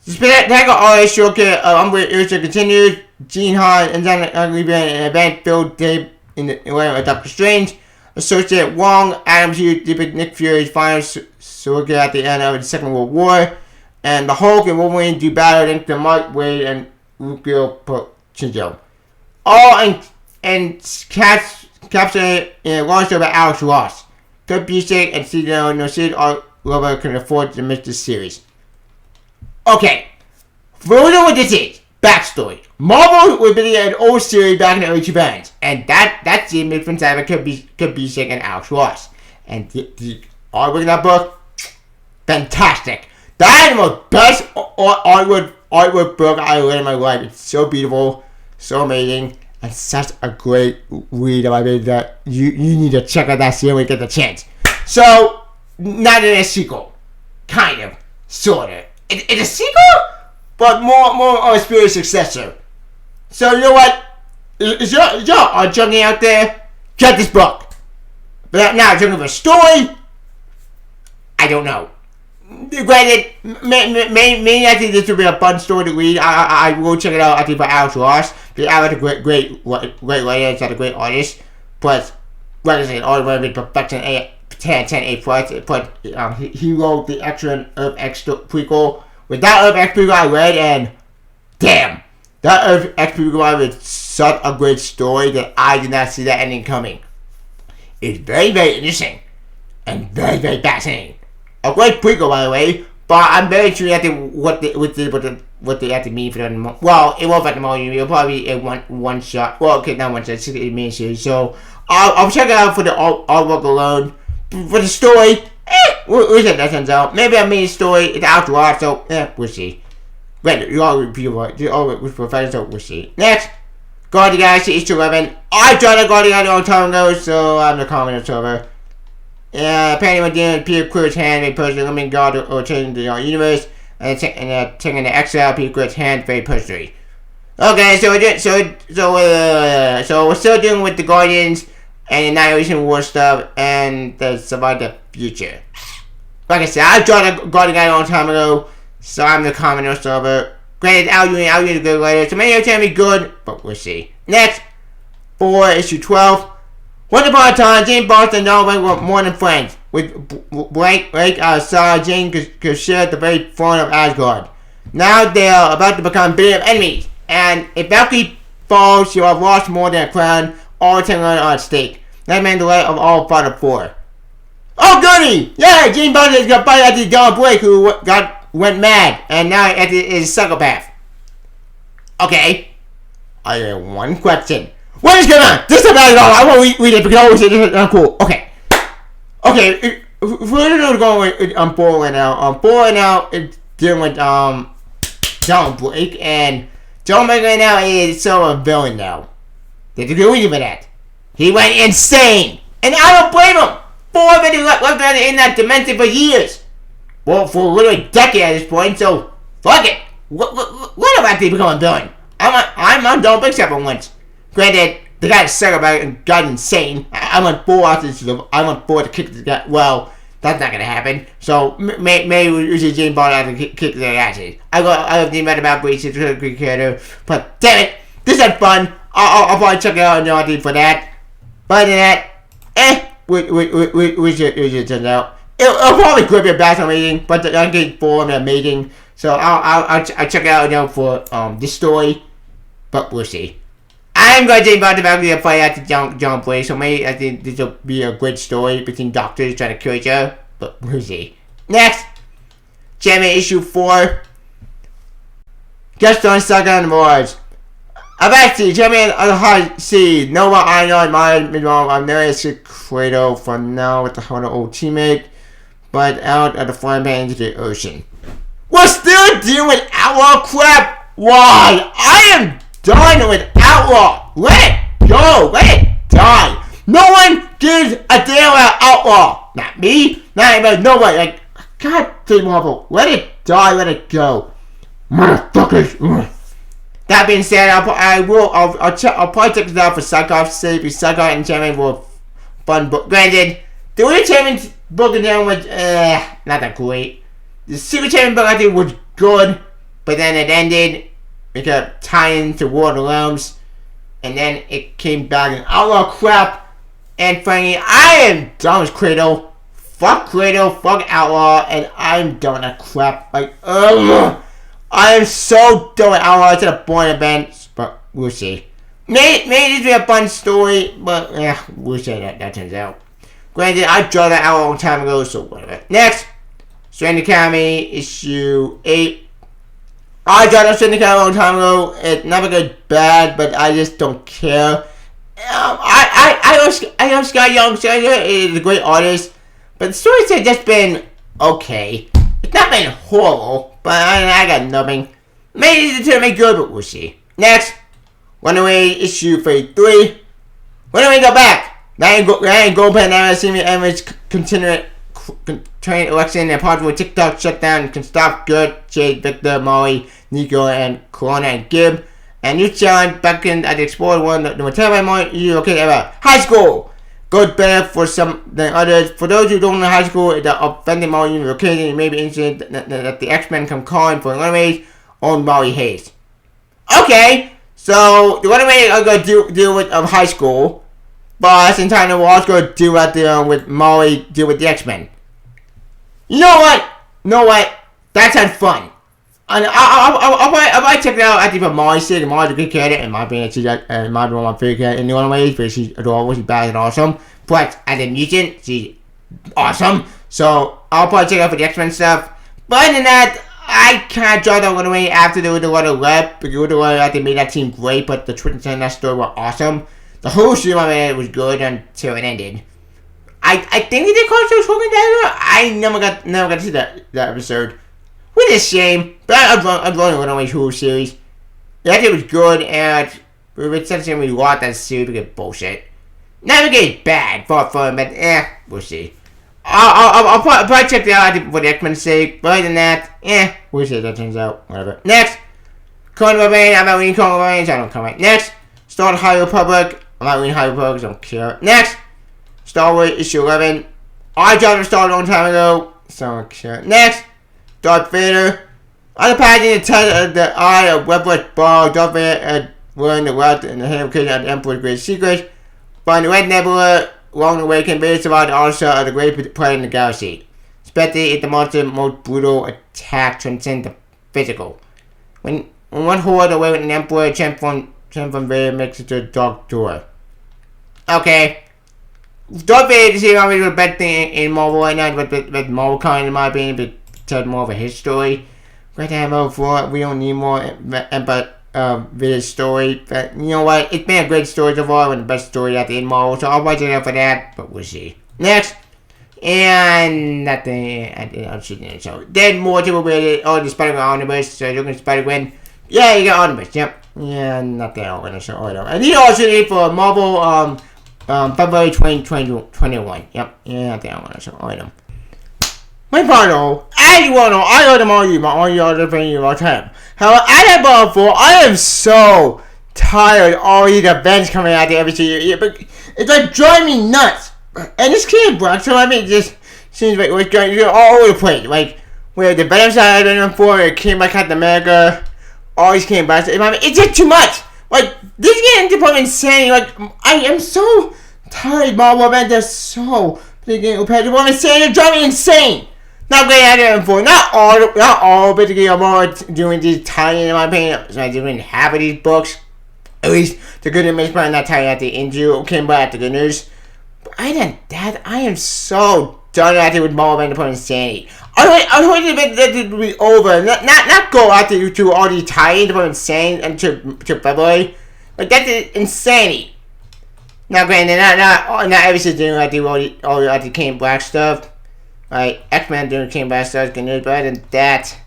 S1: The spectacular artist showcase of Umbridge Ursa continues. Gene Hahn and then an event filled day in the way of Doctor Strange. Associate Wong, Adam Hughes, depict Nick Fury's final surrogate at the end of the Second World War. And the Hulk and Wolverine do battle against the Mark Wade and Rukio Chinjo. All captured in a long story by Alex Ross. Kurt Busiek and Cedar Sid all over can afford to miss this series. Okay, for those know what this is, backstory. Marvel would be an old series back in the early 2000s, and that series made from Kurt Busiek and Alex Ross. And the artwork in that book, fantastic. That is the most best artwork book I read in my life. It's so beautiful, so amazing, and such a great read. I mean, that you need to check out that series when you get the chance. So, not in a sequel, kind of, sort of. It's a sequel, but more of a spiritual successor. So you know what? Is y'all are junkie out there? Get this book. But now, junkie for a story? I don't know. Granted, maybe I think this would be a fun story to read. I will check it out. I think by Alex Ross. Because Alex is a great writer. He's a great artist. But like I said, all the perfection 10/10/8 plus. But he wrote the extra Earth X prequel. With that Earth X prequel I read, and damn, that Earth X prequel was such a great story that I did not see that ending coming. It's very, very interesting and very, very fascinating. A great prequel, by the way. But I'm very sure what they have to mean for them. Well, it won't affect the movie. It'll probably be a one shot. Well, okay, not one shot. 6 minute series. So I'll check it out for the artwork alone. For the story, we'll see how that turns out. Maybe I made a story. It's after all, so we'll see. But you all people, you all with professors, so we'll see. Next, Guardian Galaxy issue 11. I tried to Guardian Galaxy a long time ago, so I'm the comment server. Apparently when dealing with Peter Quill's hand, they personally limiting God or changing the universe, and taking the exile Peter Quill's hand very personally. Okay, so we're still dealing with the Guardians and Annihilation War stuff and the Survive the Future. Like I said, I tried to Guardian Guy a long time ago, so I'm the commenter server. Granted, Al Union is a good writer, so maybe it's gonna be good, but we'll see. Next, for issue 12. Once upon a time, Jane Boston and Norway were more than friends. With Blake, Sarah Jane could share the very throne of Asgard. Now they are about to become bitter enemies, and if Valkyrie falls, she will have lost more than a crown, all 10 are at stake. That meant the light of all Father 4. Oh goody! Yeah, Jane Boston is gonna fight after John Blake, who went mad, and now is a psychopath. Okay, I have one question. What is going on? This is about it all. I won't read it because I always say this is cool. Okay. Okay. We're going with Bull right now. Bull right now is dealing with John Blake, and John Blake right now is so a villain now. There's a good reason for that. He went insane, and I don't blame him. 4 minutes left in that dimension for years. Well, for literally a decade at this point. So fuck it. What about to become a villain? I'm on John Blake except for once. Granted, the guy sucked about it and got insane. I want 4 to kick the guy. Well, that's not gonna happen. So maybe we should Jane Bond out to kick their asses. I have the amount about Greece, it's a great character. But damn it, this is fun. I'll probably check it out and know for that. But other than that, we should turn out. It'll probably grip your back on meeting, but I'm getting 4 and amazing. So I'll check it out for this story. But we'll see. I'm going to about the fight after John Blake, so maybe I think this will be a great story between doctors trying to kill each other, but we'll see. Next, Chairman issue 4. Just on Saga on Mars. Avexi, Chairman of the High Sea, Nova Ion, I'm Nereus Credo for now with the Hunter old teammate, but out of the flying pan into the ocean. We're still dealing with outlaw crap! Why? I am done with Outlaw! Let it go! Let it die! No one gives a damn about Outlaw! Not me, not anybody, nobody. Like, God damn Marvel, let it die, let it go. Motherfuckers! That being said, I'll probably check this out for Psychoff's sake, because Psychoff and Chairman were fun book. Granted, the Weird Chairman's book in there was, not that great. The Secret Chairman book I think was good, but then it ended. We got tie into War of the Realms, and then it came back in outlaw crap. And frankly, I am done with Cradle. Fuck Cradle, fuck Outlaw, and I'm done with that crap. Like, ugh. I am so done with Outlaw. It's a boring event, but we'll see. Maybe this will be a fun story, but we'll see how that turns out. Granted, I drew that out a long time ago, so whatever. Next, Strand Academy issue 8. I got up Strand Academy a long time ago. It's never good bad, but I just don't care. I love Scott Young. Scott Young is a great artist, but the stories have just been okay. It's not been horrible, but I got nothing. Maybe it's going to make good, but we'll see. Next, Runaway issue 33. Runaway go back. Ryan Goldpan now has seen me Emirates continue train election and possible TikTok shutdown can stop Good, Jade, Victor, Molly, Nico, and Corona and Gibb. And you challenge back in at the Explorer 1, the Mattel moment you okay ever. High school! Good better for some than others. For those who don't know high school, the offending Molly occasion it may be interesting that the X-Men come calling for Runaways on Molly Hayes. Okay, so the Runaways are going to deal with high school. Boss and Tiny Walls go deal with Molly, deal with the X-Men. You know what? That sounds fun. And I might check it out. I think for Molly's sake, Molly's a good character, in my opinion. She's might be one of my favorite characters in the other ways, but she's adorable, she's bad and awesome. But as a mutant, she's awesome. So I'll probably check out for the X-Men stuff. But other than that, I can't draw that one away after the Water left, because the Water left, they made that team great, but the Twins and that story were awesome. The whole series was good until it ended. I think they did call it Hogan Dagger. I never got to see that episode. Which is a shame, but I'm going to the whole series. That it was good, and it's such a we watched that series because bullshit. Never get bad, far from it, but we'll see. I'll probably check it out for the X-Men's sake, but other than that, we'll see how that turns out. Whatever. Next, Conan Barbarian, I'm not reading Conan Barbarian, so I don't comment. Next, Star Wars High Republic, I'm not reading High Republic, so I don't care. Next, Star Wars issue 11, I dropped a Star a long time ago, so I don't care. Next, Darth Vader, on the pageant the eye of Webless Ball, Darth Vader learned the wealth and the hidden location of the Emperor's great secrets. Find the Red Nebula, along the way, can Vader survive the onslaught of the great planet in the galaxy. Especially if the monster's most brutal attack transcends the physical. When one horde away with an Emperor, transform Vader makes it to a dark door. Okay. Darth Vader is always the best thing in Marvel right now, with Marvel kind in my opinion, but tell more of his story. Great ammo for it. We don't need more Vader's story. But you know what? It's been a great story so far, and the best story at the end Marvel. So I'll watch it out for that. But we'll see. Next, and nothing. I'm shooting it. So then more to with all the Spider-Man omnibus. So you're gonna Spider-Gwen. Yeah, you got omnibus. Yep. Yeah, nothing else. I'm gonna show item. And these also need for Marvel. February 2021. Yep. Yeah, nothing else. I'm gonna show item. My partner, as you all know, I heard them all you other things all the time. However, at that ball for, I am so tired of all these events coming out there every single year, but it's like driving me nuts. And this kid, bro, so I mean, it just seems like it's going all over the place. Like, where the Venom side I done for, it came back Captain America, all these came back. It's just too much. Like, this is getting to insane. Like, I am so tired of Marvel events. They're so getting repetitive. I'm insane. They're driving me insane. Not great at it for not all, but to more doing these tie-in in my opinion. So I didn't half of these books. At least the good news probably not tie at the injury came by at the good news. But other than that, I am so done at it with Marvel and the insanity. I want that to be over. Not go out there to all these tie-ins about insane until February. Like that's insanity. Now granted, not every season like all the Kane Black stuff. Right, X-Men doing King Black stuff, good news, but other than that,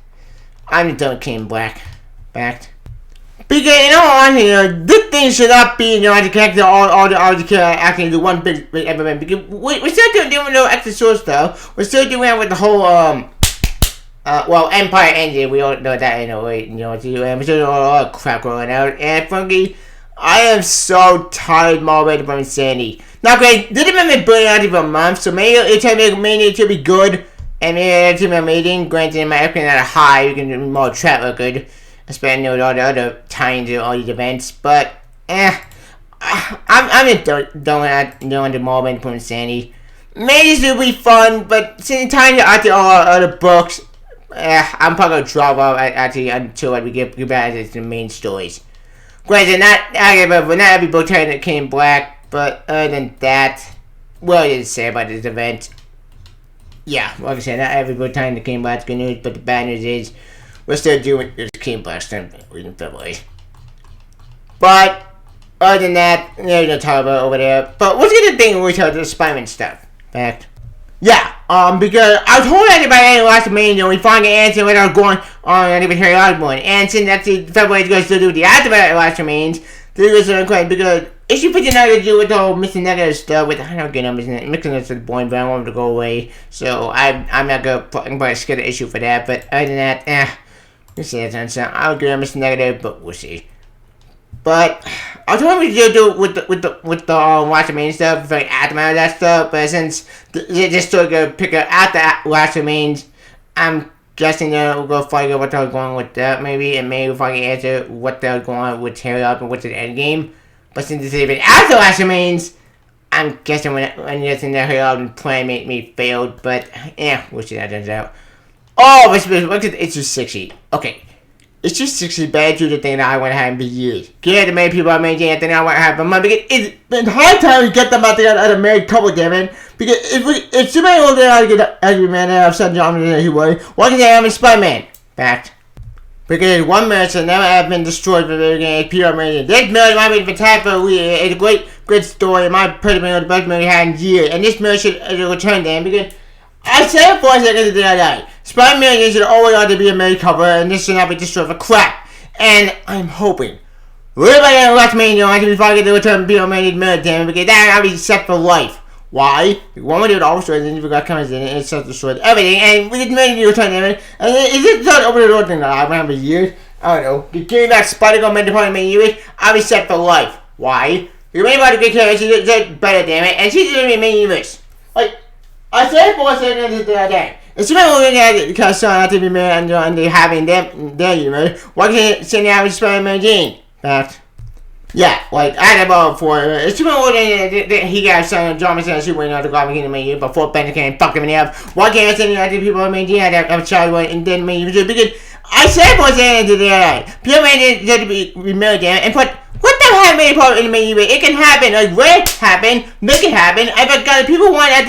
S1: I'm just done with King Black. Fact. Because, this thing should not be, to connect all the characters acting into one big event. Because we're still doing no extra source stuff. We're still doing it with the whole, Empire ended. We all know that anyway, we're still doing all that crap going out. And frankly, I am so tired of Marvel from insanity. Now, great, didn't make me burn out for a month, so maybe it should be good, and maybe it's amazing. Granted, in my opinion, at a high, you can do more track record, especially with all the other times of all these events. But, I'm just done the Marvel from insanity. Maybe this will be fun, but since the time out there all other books, I'm probably gonna drop off actually until we get back to the main stories. Granted, not every book that came black. But other than that, what I did say about this event, yeah, like I said, not every book time that came black's good news, but the bad news is we're still doing this came black stuff in February. But other than that, there's no talk about it over there. But what's the other thing when we talk about the Spider-Man stuff? Fact. Yeah, because I told everybody in the last meeting, we finally answered without going on any periodic one. And since that's February is going to still do the after last meetings, this is a question because issue 59 to do with the whole missing negative stuff with I don't get numbers and mixing this with the boy, but I want him to go away. So I'm not gonna skip the issue for that. But other than that, we'll see that so I'll give him missing negative, but we'll see. But I told him to do with the Watch the Main stuff, like aftermath of that stuff. But since they just still gonna pick up after Watch the Mains, I'm guessing that we'll go find out what they're going with that maybe, and maybe if I can answer what they're going with Harry up and what's the end game. But since it's even after Watch the Mains, I'm guessing when this in the hill, plan made me failed, but yeah, we'll see how that turns out. Oh, it's just 60. Okay. It's just 60 bad to the thing that I want to have for years. Get the married people I made the thing I want to have for money. Because it's been high time to get them out there as a married couple, damn it. Because if somebody over there to get every man that I've said John that he would, why can't they have a Spider-Man? Fact. Because one marriage has never have been destroyed for the game. People made it. This marriage might be fantastic. It's a great story. My personal the best marriage I had in years. And this marriage should return them because I said it for a second the other night. Spider-Man should always ought to be a married couple, and this should not be destroyed for crap. And I'm hoping everybody gonna watch me, I can be fucking to return people married damn because that I'll be set for life. Why? One would do it all destroyed, and then you got comments in it, and it's just destroyed everything, and we didn't make it return damn it. And is it not open the door thing that I've been for years? I don't know. Give me that Spider-Man meant to probably make years, I'll be set for life. Why? If anybody get care, she's better damn it, and she's gonna be making years. Like, I said for a second the other day. If somebody looking at it because son have to be married and they're having their humor, why can't it send out Spider-Man Gene? Fact. Yeah, like I had about before. If somebody looking at he got son John Cena Super out the Goblin Kingdom made before Ben came fucking me up. Why can't I send out the people who made Gene have a child and then made you because I said for a second the other day. People made it to be married and put. What the hell made part in the menu? It can happen. Like, when it happen, make it happen. I forgot people want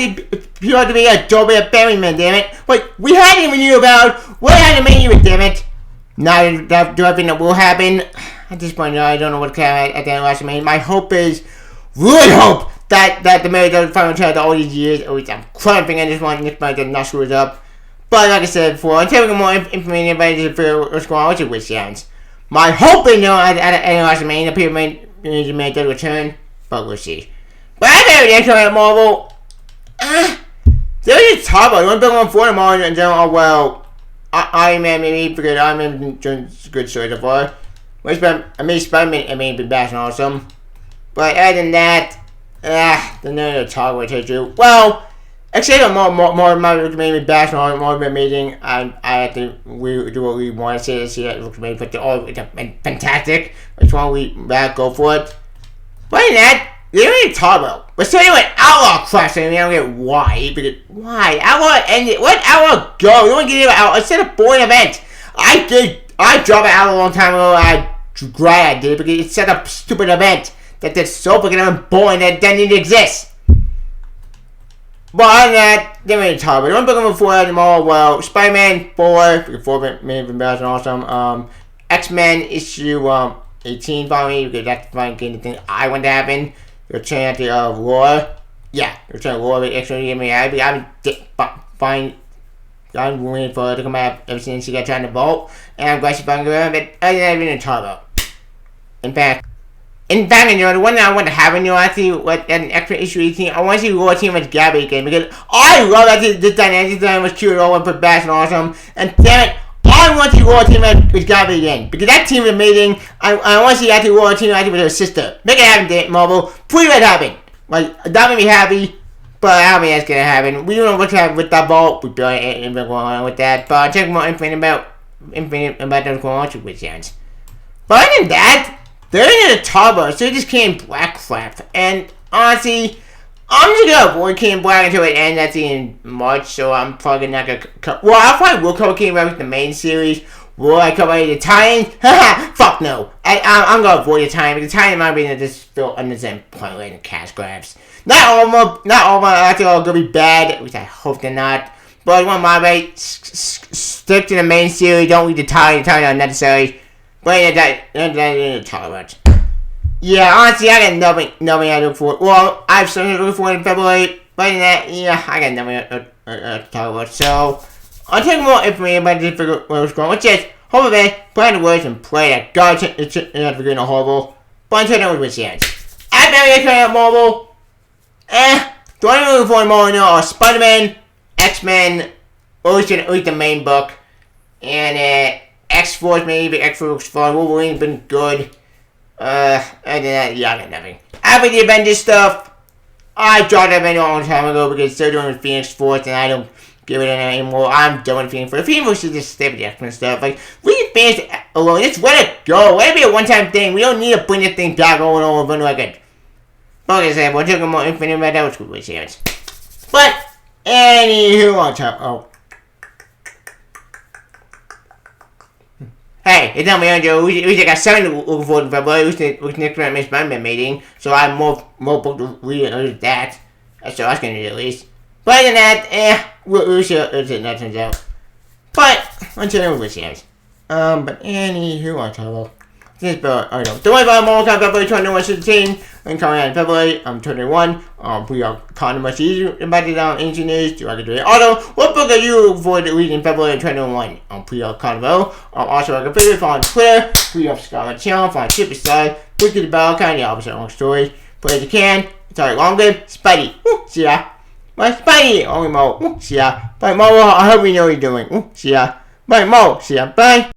S1: people to be a job a ferryman, damn it. But we had even knew about what had the menu, damn it. Now, do I think that will happen? At this point, I don't know what can happen at the end of last meeting. My hope is, really hope, that the marriage doesn't finally try all these years. At least I'm cramping on this one. This might get not screwed up. But like I said before, until we get more information about this, what's going on, what's your wish sounds? My hope is, at the end of last meeting, the people may return, but we'll see. But I think they're coming at Marvel. They're just talk about it. One big one for them all in general. Well, Iron Man maybe because Iron Man doing good story so far. Spider-Man, I mean, been bashing awesome. But other than that, the none of the talk about it too. Well, except for more maybe bashing on more amazing. I have to do what we want to say this year. It looks amazing, but they're all fantastic. Which one we go for it? But other than that, they don't even talk about. But so anyway, Outlaw Crush. I don't get why. Because why? Outlaw ended. What Outlaw go? You don't get it about Outlaw. It's a boring event. I dropped it out a long time ago. I'm glad I did because it's such a stupid event that that's so fucking boring that doesn't even exist. But other than that, they don't really talk about it. I'm looking for them all. Well, Spider-Man 4 may have been better awesome. X-Men issue 18 finally because that's finally the thing I want to happen. Return at the Laura. Yeah, return Laura actually give me I'm fine. I'm waiting for her to come out ever since she got trying to vote. And I'm glad she's finally going but I didn't even talk about. In fact, the one that I want to have in I see what an extra issue 18. I want to see Laura team with Gabby again because I love that this dynamic. This dynamic was cute, all and put back and awesome. And damn it, I want to see Laura team with Gabby again because that team is amazing. I want to see that Laura team with her sister. Make it happen, Marvel. Please let it happen. Like that made me happy, but I don't think that's gonna happen. We don't know what's happening with that vault. We barely ain't been going on with that. But I'll check more information about those going on with chance. But other than that, they're in a tubber, so they just came Black Flap. And honestly, I'm just gonna avoid King Black until it ends. That's in March, so I'm probably not gonna. Well, I probably will cover King Black with the main series. Will I cover the Titans? Haha, fuck no. I'm gonna avoid the Titans. The Titans might be just feel unnecessary point and cash grabs. Not all of them I think are gonna be bad, which I hope they're not. But one my way, stick to the main series. Don't read the Titans. The Titans are necessary. But that's talk about. Yeah, honestly, I got nothing I look for. Well, I have something to look for in February, but in that, yeah, I got nothing to talk about. So, I'll take more information about this figure what's going on. Which is, hopefully, play the words and play that. God, it's not figuring a horrible. But until then, with chance. I've been trying out Marvel. Do I really look for more now? Spider-Man, X-Men, or at least the main book. And, X-Force, maybe X-Force looks fun. Wolverine's been good. And then, yeah, I got nothing. After the Avengers stuff, I dropped that video a long time ago because they're doing Phoenix Force and I don't give it any anymore. I'm done with Phoenix Force. Phoenix Force should just stay with the X-Men stuff. Like, leave Phoenix alone. Just let it go. Let it be a one-time thing. We don't need to bring this thing back over and over again. Like I said, we'll check them more Infinite Red Out School series. But, anywho, I'll tell. Oh. Hey, it's not me, Andrew. We got 7 to look forward to February, which next round Miss Spider-Man meeting. So I have more book to read and that. That's what I was going to do, at least. But other than that, we'll see how that turns out. But, until we see it. But anywho, I'll tell. This but I don't worry about more February 2116 and coming out in February 21. We are kind of much easier about it on engineers to do it. Although, what book are you looking forward to reading in February 21? Pre-up Carnival. Also, I can figure on Twitter, pre-up Scarlet Channel, find Superstar, Book of the Bell, kind of the opposite long story. Play as you can. Sorry, long live Spidey. See ya. Bye, Spidey. Only Mo. See ya. Bye, Mo. I hope you know what you're doing. See ya. Bye, Mo. See ya. Bye.